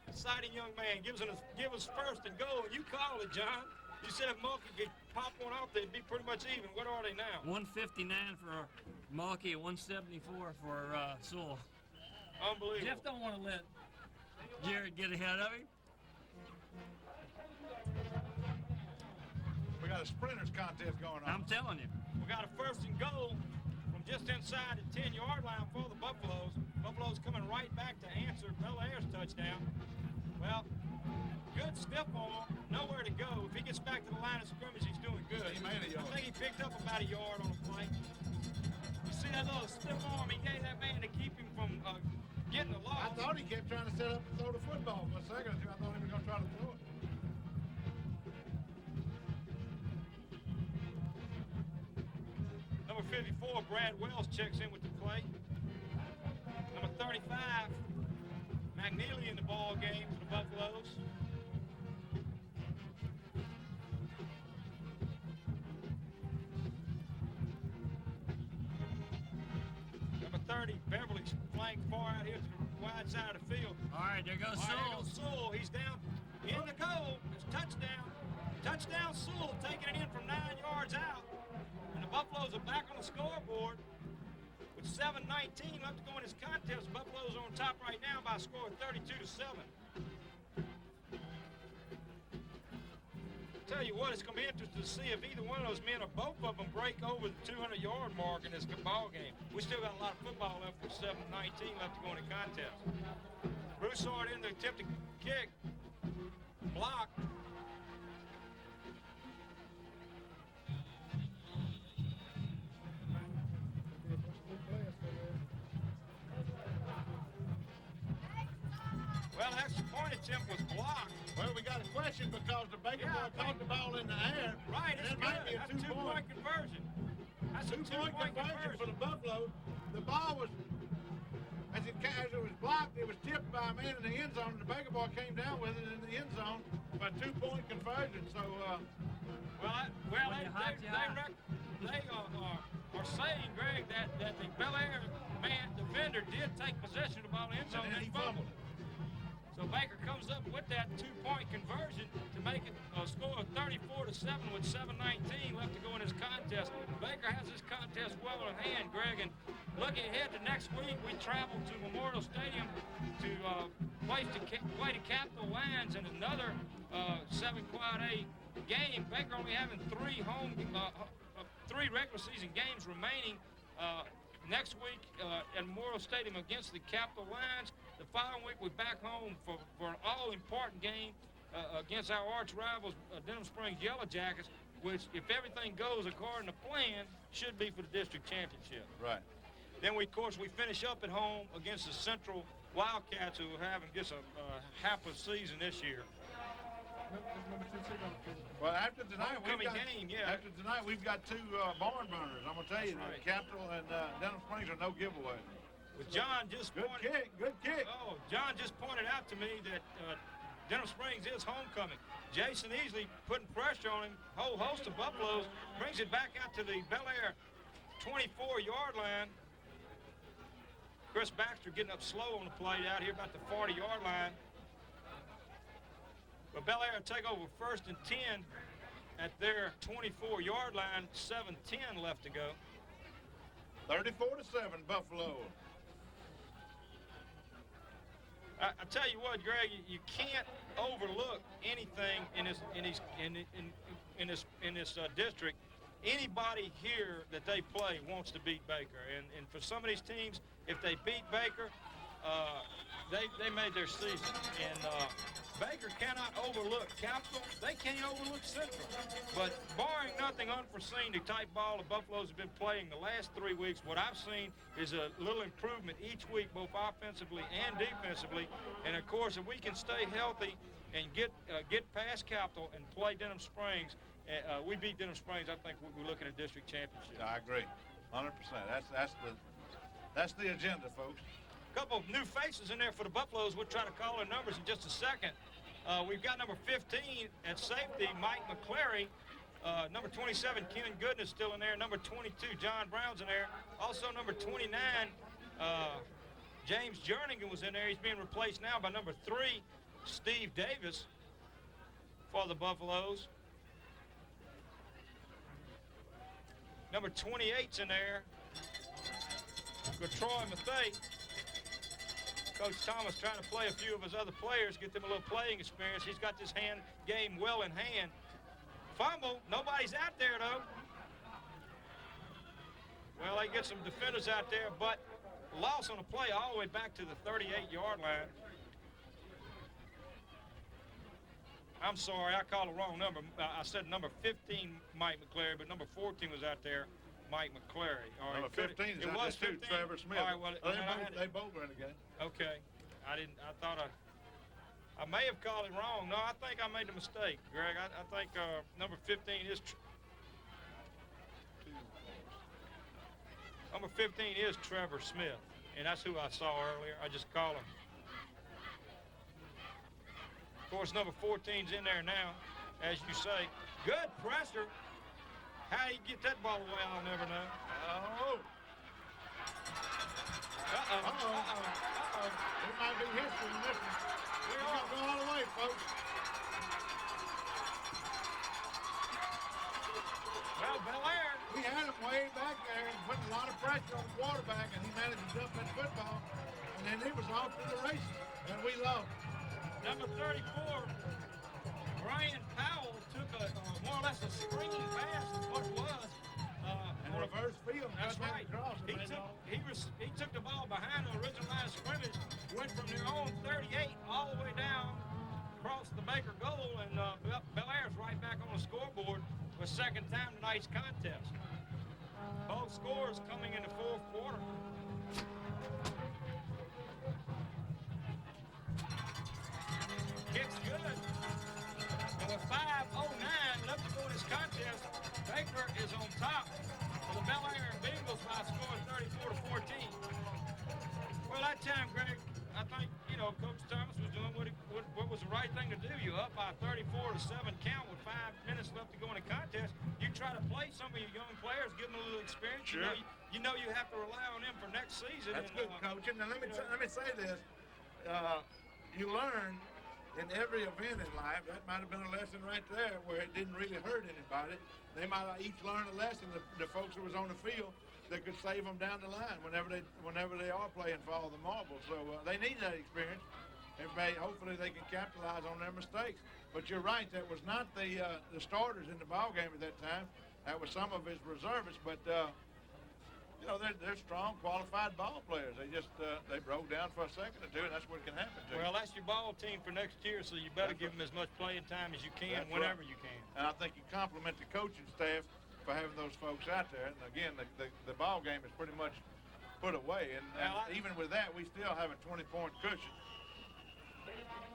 Exciting young man. Give us 1st and goal. You call it, John. You said if Mulkey could pop one off, they'd be pretty much even. What are they now? 159 for Mulkey, 174 for Sowell. Unbelievable. Jeff don't want to let Jerrald get ahead of him. We got a sprinters contest going on. I'm telling you. We got a 1st and goal from just inside the 10-yard line for the Buffaloes. Buffaloes coming right back to answer Belaire's touchdown. Well, good stiff arm, nowhere to go. If he gets back to the line of scrimmage, he's doing good. He made a yard. I think he picked up about a yard on the play. You see that little stiff arm he gave that man to keep him from getting the loss? I thought he kept trying to set up to throw the football for a second or two. I thought he was going to try to throw it. 54, Brad Wells checks in with the play. Number 35, McNeely in the ball game for the Buffaloes. Number 30, Beverly's flank far out here to the wide side of the field. All right, there goes All right, Sowell. there goes Sowell. He's down in the goal. It's touchdown. Touchdown Sowell, taking it in from 9 yards out. And the Buffaloes are back on the scoreboard with 7:19 left to go in this contest. Buffaloes are on top right now by a score of 32-7. Tell you what, it's going to be interesting to see if either one of those men or both of them break over the 200-yard mark in this ball game. We still got a lot of football left with 7:19 left to go in the contest. Broussard in the attempted kick, blocked. Well, the extra point attempt was blocked. Well, we got a question because the Baker boy caught the ball in the air. Right, and it's it might good. be a That's a two-point conversion. That's a two-point two-point conversion for conversion. the Buffalo. The ball was, as it was blocked, it was tipped by a man in the end zone. The Baker boy came down with it in the end zone for a two-point conversion. So, They are saying, Greg, that the Belaire defender did take possession of the ball in the end zone and he fumbled it. So Baker comes up with that two-point conversion to make it a score of 34-7 with 7:19 left to go in this contest. Baker has this contest well in hand, Greg, and looking ahead to next week, we travel to Memorial Stadium to play the Capital Lions in another 7 Quad A game. Baker only having three regular season games remaining next week at Memorial Stadium against the Capital Lions. The following week, we're back home for an all-important game against our arch rivals, Denham Springs Yellow Jackets, which, if everything goes according to plan, should be for the district championship. right. Then, we finish up at home against the Central Wildcats, who are having just a hapless season this year. Well, after tonight, After tonight, we've got two barn burners. I'm gonna tell you, That's right. the Capital and Denham Springs are no giveaway. But John just Good kick. Oh, John just pointed out to me that Denham Springs is homecoming. Jason Easley putting pressure on him, whole host of Buffaloes, brings it back out to the Belaire 24-yard line. Chris Baxter getting up slow on the play out here about the 40-yard line. But Belaire take over 1st and 10 at their 24-yard line, 7:10 left to go. 34-7, Buffalo. I tell you what, Greg, you can't overlook anything in this district. Anybody here that they play wants to beat Baker, and for some of these teams, if they beat Baker, they made their season. And Baker cannot overlook Capital. They can't overlook Central. But barring nothing unforeseen, the type ball the Buffaloes have been playing the last 3 weeks, what I've seen is a little improvement each week, both offensively and defensively. And of course, if we can stay healthy and get past Capital and play Denham Springs, we beat Denham Springs, I think we're looking at district championship. I agree, 100%. That's the agenda, folks. Couple of new faces in there for the Buffaloes. We'll try to call their numbers in just a second. We've got number 15 at safety, Mike McClary. Number 27, Ken Goodness still in there. Number 22, John Brown's in there. Also number 29, James Jernigan was in there. He's being replaced now by number 3, Steve Davis for the Buffaloes. Number 28's in there, Troy Mathey. Coach Thomas trying to play a few of his other players, get them a little playing experience. He's got this hand game well in hand. Fumble, nobody's out there though. Well, they get some defenders out there, but loss on the play all the way back to the 38-yard line. I'm sorry, I called the wrong number. I said number 15, Mike McClary, but number 14 was out there, Mike McClary. All right, Number 15 is out there too, Trevor Smith. All right, well, they both were in the game. Okay, I thought I may have called it wrong. No, I think I made a mistake, Greg. I think number 15 is Number 15 is Trevor Smith, and that's who I saw earlier. I just called him. Of course, number 14's in there now, as you say. Good pressure. How you get that ball away, I'll never know. Oh. It might be history in this one. We all go all the way, folks. Well, Belaire. We had him way back there and putting a lot of pressure on the quarterback, and he managed to dump that football, and then he was off to the races, and we lost. Number 34, Brian Powell took a more or less a screen pass is what it was. And reverse field. That's right. He took the ball behind the original line of scrimmage, went from their own 38 all the way down, across the Baker goal, and Belaire's right back on the scoreboard for second time tonight's contest. Both scores coming in the fourth quarter. Kick's good. And with 5:09 left to go in this contest, Baker is on top of the Belaire Bengals by a score of 34-14. Well, that time, Greg, I think, Coach Thomas was doing what was the right thing to do. You up by 34-7 count with 5 minutes left to go in the contest. You try to play some of your young players, give them a little experience. Sure. You know you have to rely on them for next season. That's good, Coach. And let me say this. You learn in every event in life, that might have been a lesson right there where it didn't really hurt anybody. They might have each learned a lesson, the folks that was on the field, that could save them down the line whenever they are playing for all the marbles. So they need that experience. Hopefully they can capitalize on their mistakes. But you're right, that was not the starters in the ball game at that time. That was some of his reservists, but they're strong, qualified ball players. They just they broke down for a second or two, and that's what can happen to Well, you. that's your ball team for next year, so you better give them as much playing time as you can whenever you can. And I think you compliment the coaching staff for having those folks out there. And again, the ball game is pretty much put away. And even with that, we still have a 20-point cushion,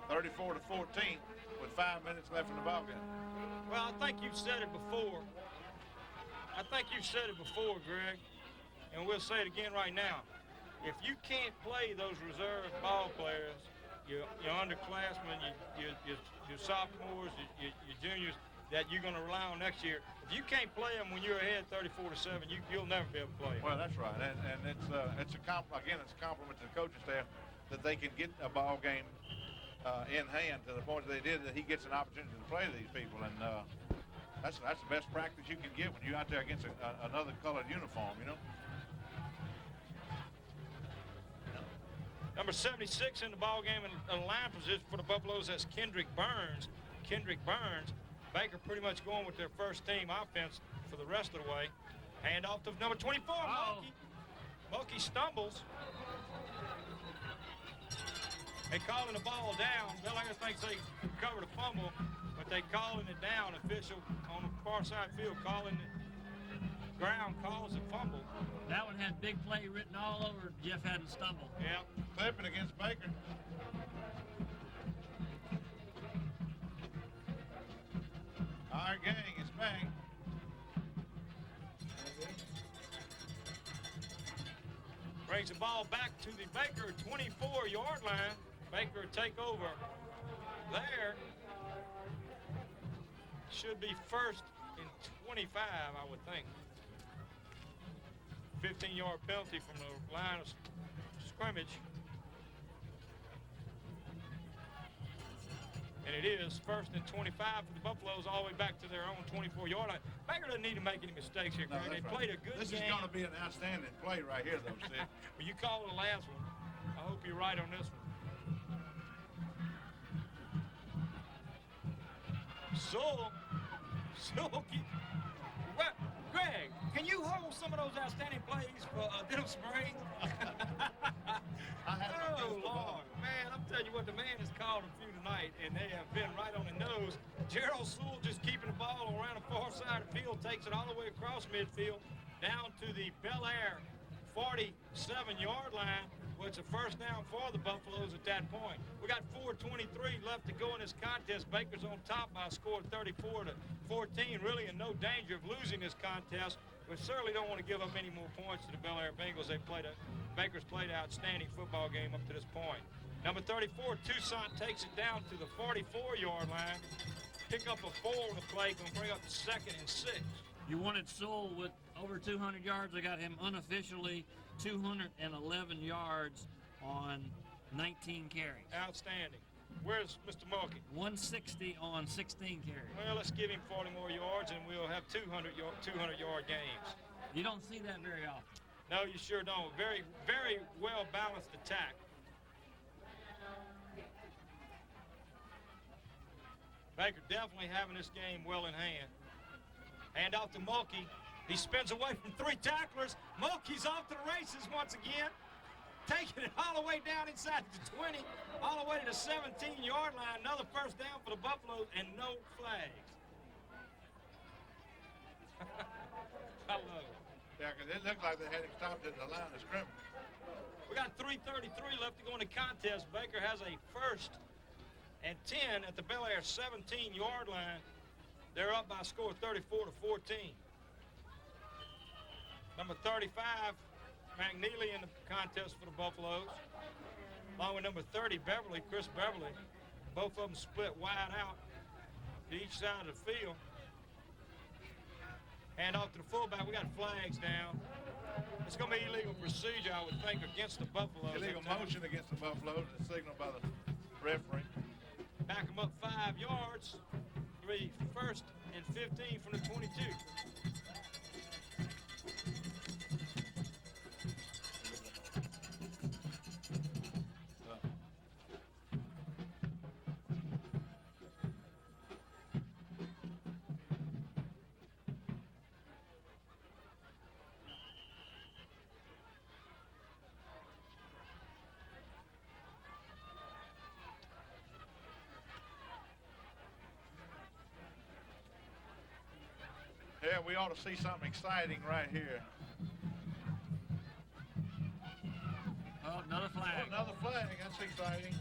34-14, with 5 minutes left in the ball game. Well, I think you've said it before. Greg. And we'll say it again right now. If you can't play those reserve ball players, your underclassmen, your sophomores, your juniors, that you're going to rely on next year, if you can't play them when you're ahead 34-7, you'll never be able to play them. Well, that's right. And it's a compliment to the coaching staff that they can get a ball game in hand to the point that they did, that he gets an opportunity to play these people. And that's the best practice you can get when you're out there against another colored uniform, Number 76 in the ball game and a line position for the Buffaloes, that's Kendrick Burns. Baker pretty much going with their first team offense for the rest of the way. Hand off to number 24, Mulkey. Mulkey stumbles. They calling the ball down. Belaire thinks they covered a fumble, but they calling it down. Official on the far side field calling it. Ground calls a fumble. That one had big play written all over. Jeff hadn't stumbled. Yeah. Clipping against Baker. Our gang is back. Brings the ball back to the Baker 24-yard line. Baker take over there. Should be first and 25, I would think. 15-yard penalty from the line of scrimmage. And it is first and 25 for the Buffaloes all the way back to their own 24-yard line. Baker doesn't need to make any mistakes here, Greg. They played a good game. This is going to be an outstanding play right here, though, Sid. Well, you called the last one. I hope you're right on this one. Sowell, well, Greg, can you hold some of those outstanding plays for Denham Springs? Oh, Lord. Man, I'm telling you what, the man has called a few tonight, and they have been right on the nose. Jerrald Sowell just keeping the ball around the far side of the field, takes it all the way across midfield, down to the Belaire 47-yard line, which is a first down for the Buffaloes at that point. We got 4:23 left to go in this contest. Baker's on top by a score of 34-14, really in no danger of losing this contest. we certainly don't want to give up any more points to the Belaire Bengals. Baker's played an outstanding football game up to this point. Number 34, Toussaint takes it down to the 44-yard line. Pick up a 4 on the play, going to bring up the 2nd and 6. You wanted Sowell with over 200 yards. I got him unofficially 211 yards on 19 carries. Outstanding. Where's Mr. Mulkey? 160 on 16 carries. Well, let's give him 40 more yards, and we'll have 200-yard games. You don't see that very often. No, you sure don't. Very, very well-balanced attack. Baker definitely having this game well in hand. Hand off to Mulkey. He spins away from 3 tacklers. Mulkey's off to the races once again. Taking it all the way down inside the 20, all the way to the 17-yard line. Another first down for the Buffaloes and no flags. I love it. Yeah, because it looked like they had him stopped at the line of scrimmage. We got 3:33 left to go in the contest. Baker has a 1st and 10 at the Belaire 17-yard line. They're up by a score of 34-14. Number 35, McNeely in the contest for the Buffaloes, along with number 30, Beverly, Chris Beverly. Both of them split wide out to each side of the field. Hand off to the fullback. We got flags down. It's going to be illegal procedure, I would think, against the Buffaloes. Illegal motion against the Buffaloes is signaled by the referee. Back them up 5 yards. 1st and 15 from the 22. Yeah, we ought to see something exciting right here. Oh, another flag. Oh, another flag. That's exciting.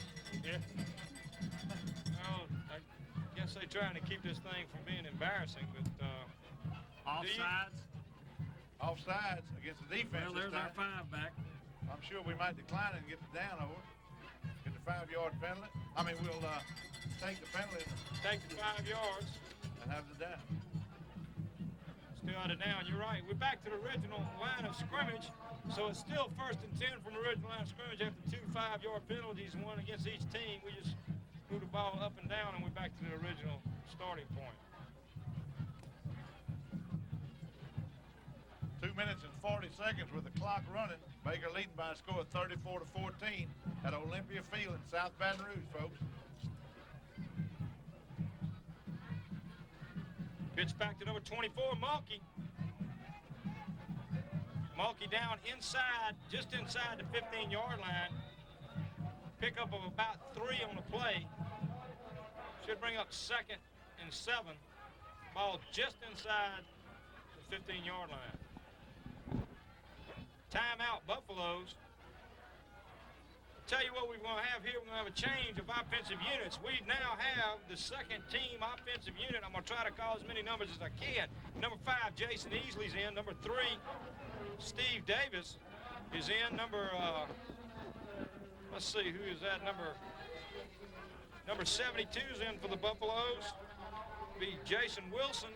Yeah. Well, I guess they're trying to keep this thing from being embarrassing, but Offsides. Offsides against the defense. Well, there's our 5 back. I'm sure we might decline it and get the down over. Get the 5-yard penalty. I mean, we'll take the penalty. Take the 5 yards. And have the down. Still out of down, you're right. We're back to the original line of scrimmage. So it's still 1st and 10 from the original line of scrimmage after 2 5-yard penalties, one against each team. We just move the ball up and down, and we're back to the original starting point. 2 minutes and 40 seconds with the clock running. Baker leading by a score of 34-14 at Olympia Field in South Baton Rouge, folks. Pitch back to number 24, Mulkey. Mulkey down inside, just inside the 15-yard line. Pickup of about 3 on the play. Should bring up 2nd and 7. Ball just inside the 15-yard line. Timeout, Buffaloes. Tell you what we're going to have here. We're going to have a change of offensive units. We now have the 2nd team offensive unit. I'm going to try to call as many numbers as I can. Number 5, Jason Easley's in. Number 3, Steve Davis is in. Number, let's see, who is that? Number 72 is in for the Buffaloes. Be Jason Wilson.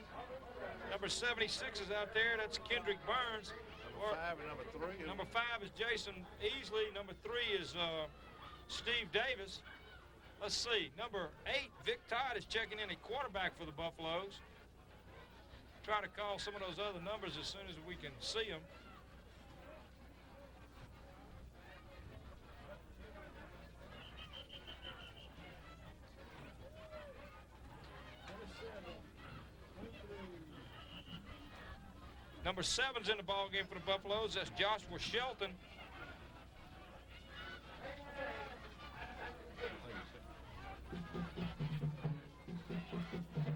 Number 76 is out there. That's Kendrick Burns. Number 5 and number 3. Number 5 is Jason Easley. Number 3 is Steve Davis. Let's see. Number 8, Vic Todd is checking in at quarterback for the Buffaloes. Try to call some of those other numbers as soon as we can see them. Number 7's in the ball game for the Buffaloes. That's Joshua Shelton.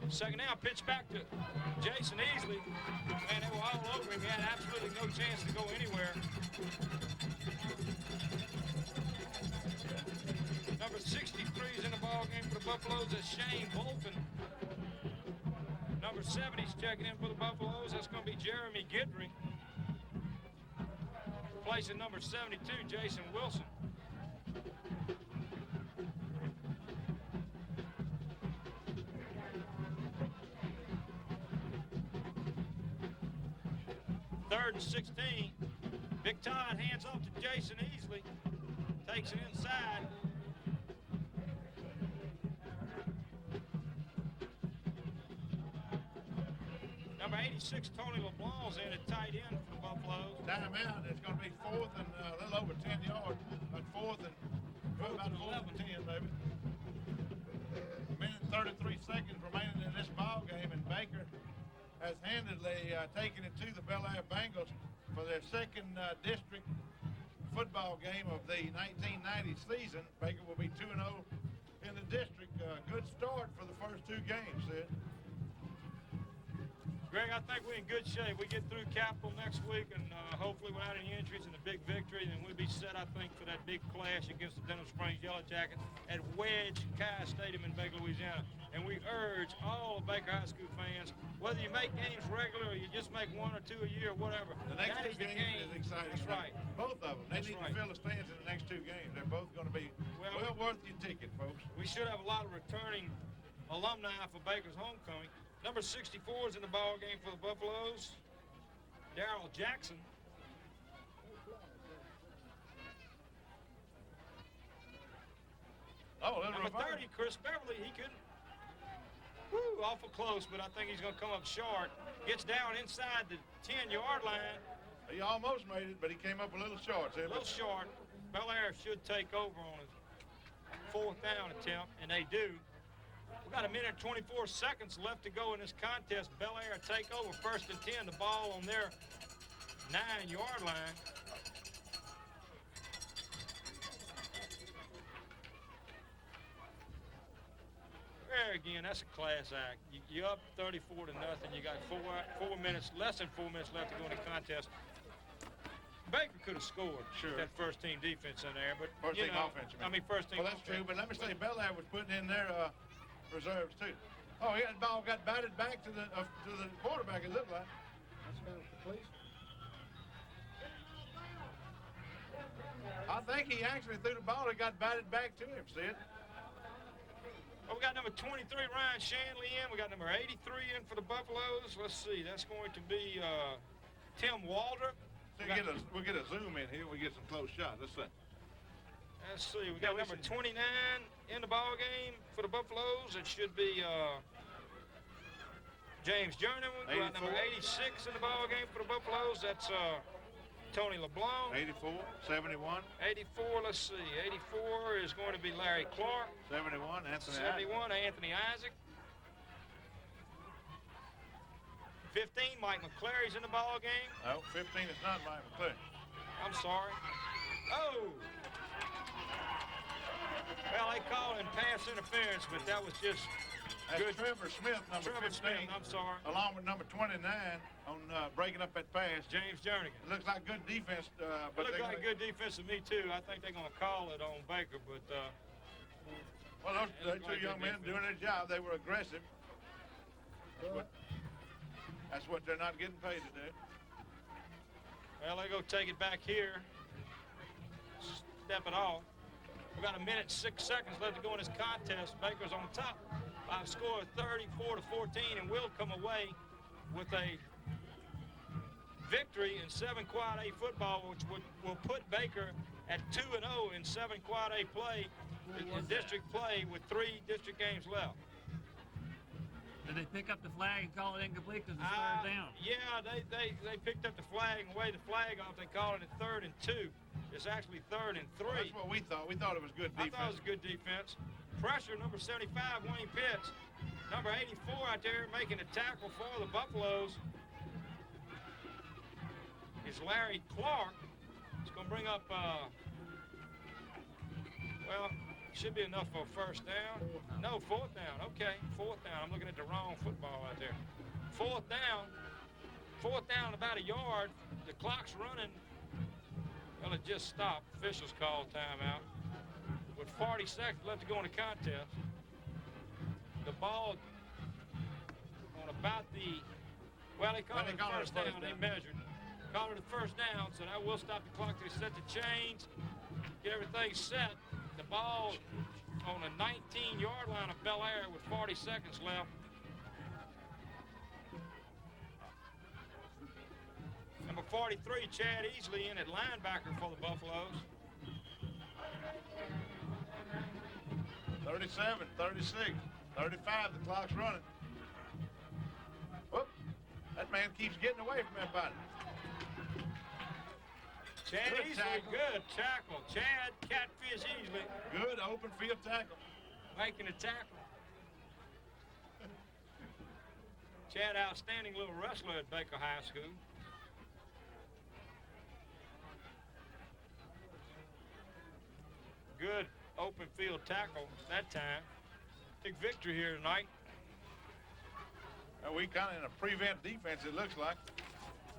Second down, pitch back to Jason Easley. Man, they were all over him. He had absolutely no chance to go anywhere. Number 63 is in the ball game for the Buffaloes. That's Shane Bolton. Number 70 is checking in for the Buffaloes. That's going to be Jeremy Guidry. Placing number 72, Jason Wilson. Third and 16. Big Todd hands off to Jason Easley. Takes it inside. Number 86, Tony LeBlanc's in at tight end for the Buffaloes. Timeout. It's going to be 4th and a little over 10 yards. But 4th and about 4th and 10, maybe. A minute and 33 seconds remaining in this ball game, and Baker has handedly taken it to the Belaire Bengals for their second district football game of the 1990 season. Baker will be 2-0 in the district. Good start for the first 2 games, Sid. Greg, I think we're in good shape. We get through Capital next week, and hopefully without any injuries and a big victory, then we'll be set, I think, for that big clash against the Denham Springs Yellow Jackets at Wedge Kai Stadium in Baker, Louisiana. And we urge all of Baker High School fans, whether you make games regular or you just make 1 or 2 a year or whatever, The next 2 games is exciting. That's right. Both of them. They need to fill the stands in the next 2 games. They're both going to be well worth your ticket, folks. We should have a lot of returning alumni for Baker's homecoming. Number 64 is in the ball game for the Buffaloes. Jerrald Jackson. Number 30, Chris Beverly. He couldn't. Woo, awful close, but I think he's going to come up short. Gets down inside the 10-yard line. He almost made it, but he came up a little short. A little short. Belaire should take over on his 4th down attempt, and they do. We've got a minute and 24 seconds left to go in this contest. Belaire take over 1st and 10. The ball on their 9-yard line. There again, that's a class act. You're up 34 to nothing. You got 4 minutes, less than 4 minutes left to go in the contest. Baker could have scored. Sure. That first team defense in there, but first team offense. I mean, first team. Well, that's true. But let me say, Belaire was putting in their reserves too. Oh, yeah, the ball got batted back to the quarterback. It looked like. I think he actually threw the ball. It got batted back to him. Sid. Well, we got number 23, Ryan Shanley, in. We got number 83 in for the Buffaloes. Let's see. That's going to be Tim Walder. We'll get a zoom in here. We get some close shots. Let's see. We got number 29 in the ball game for the Buffaloes. It should be James Journeyman. We got number 86 in the ball game for the Buffaloes. That's Tony LeBlanc. 84, 71. 84. Let's see. 84 is going to be Larry Clark. 71, Anthony. 71, Anthony Isaac. 15, Mike McClary's in the ball game. No, 15 is not Mike McClary. I'm sorry. Oh! Well, they called him pass interference, but that was just That's good. Trevor Smith, number 15. Smith, I'm sorry. Along with number 29 on breaking up that pass. James Jernigan. It looks like good defense. It looks like good defense to me, too. I think they're going to call it on Baker, but... well, those 2 young men doing their job. They were aggressive. That's what they're not getting paid to do. Well, they go take it back here. Step it off. We've got a minute, 6 seconds left to go in this contest. Baker's on top by a score of 34 to 14, and will come away with a victory in 7 Quad A football, which will put Baker at 2-0 in 7 Quad A play, in district play, with 3 district games left. Did they pick up the flag and call it incomplete because it's 3rd down? Yeah, they picked up the flag and waved the flag off. They called it 3rd and 2. It's actually 3rd and 3. That's what we thought. We thought it was good defense. I thought it was good defense. Pressure, number 75, Wayne Pitts. Number 84 out there making a tackle for the Buffaloes is Larry Clark. It's going to bring up, well, should be enough for a 1st down. No, 4th down. Okay, 4th down. I'm looking at the wrong football out there. 4th down. 4th down, about a yard. The clock's running. Well, it just stopped. Officials called timeout. With 40 seconds left to go in the contest. The ball on on about the, well, they called it the first down. They measured. Called it the first down, so that will stop the clock. They set the chains, get everything set. The ball on the 19-yard line of Belaire with 40 seconds left. Number 43, Chad Easley in at linebacker for the Buffaloes. 37, 36, 35, the clock's running. Whoop, that man keeps getting away from everybody. Chad Easley, good tackle. Chad Catfish Easley. Good open field tackle. Making a tackle. Chad, outstanding little wrestler at Baker High School. Good open field tackle that time. Big victory here tonight. Well, we kind of in a prevent defense, it looks like.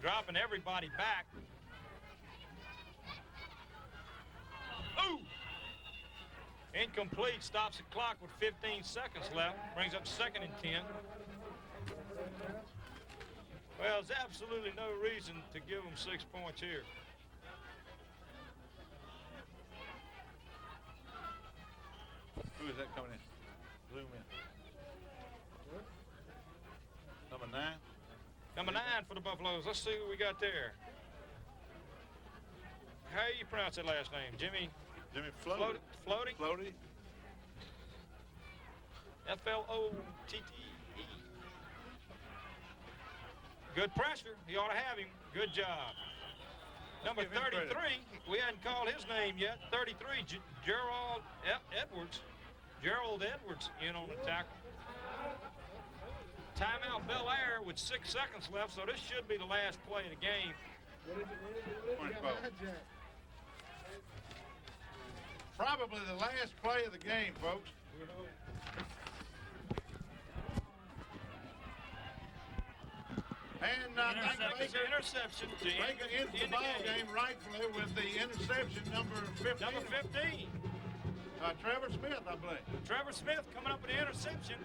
Dropping everybody back. Ooh! Incomplete, stops the clock with 15 seconds left. Brings up 2nd and 10. Well, there's absolutely no reason to give them 6 points here. Who is that coming in? Zoom in. Number 9. Number 9 for the Buffaloes. Let's see what we got there. How do you pronounce that last name? Jimmy Floaty. Floaty? Floaty. F-L-O-T-T-E. Good pressure. He ought to have him. Good job. Number 33, we hadn't called his name yet. 33, Jerrald Edwards. Jerrald Edwards in on the tackle. Timeout Belaire with 6 seconds left, so this should be the last play of the game. Probably the last play of the game, folks. And interception. Baker ends the ball game rightfully with the interception number 15. Number 15. Trevor Smith, I believe. Trevor Smith coming up with the interception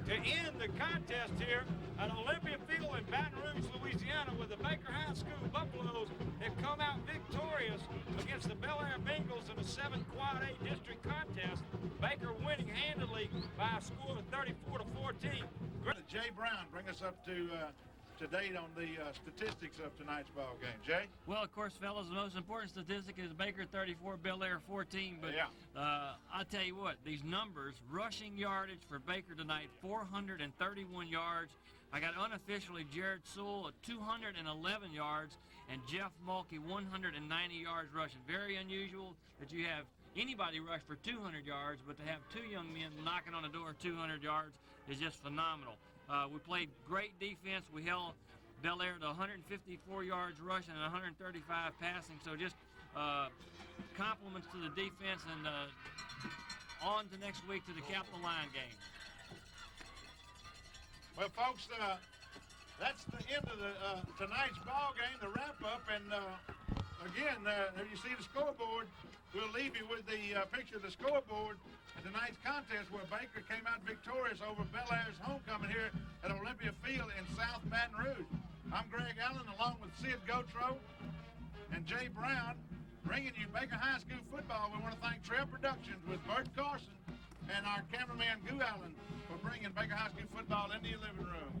to end the contest here at Olympia Field in Baton Rouge, Louisiana, where the Baker High School Buffaloes have come out victorious against the Belaire Bengals in a 7 Quad A district contest. Baker winning handily by a score of 34-14. Jay Brown, bring us up to date on the statistics of tonight's ball game. Jay? Well, of course, fellas, the most important statistic is Baker 34, Belaire 14. But yeah. I tell you what, these numbers, rushing yardage for Baker tonight, 431 yards. I got unofficially Jared Sowell at 211 yards and Jeff Mulkey 190 yards rushing. Very unusual that you have anybody rush for 200 yards, but to have 2 young men knocking on the door 200 yards is just phenomenal. We played great defense. We held Belaire to 154 yards rushing and 135 passing. So just compliments to the defense, and on to next week to the Capital Line game. Well, folks, that's the end of the tonight's ball game, the wrap-up. And again, if you see the scoreboard, we'll leave you with the picture of the scoreboard in tonight's contest where Baker came out victorious over Belaire's homecoming here at Olympia Field in South Baton Rouge. I'm Greg Allen, along with Sid Gotro and Jay Brown, bringing you Baker High School football. We want to thank Trail Productions with Bert Carson and our cameraman, Goo Allen, for bringing Baker High School football into your living room.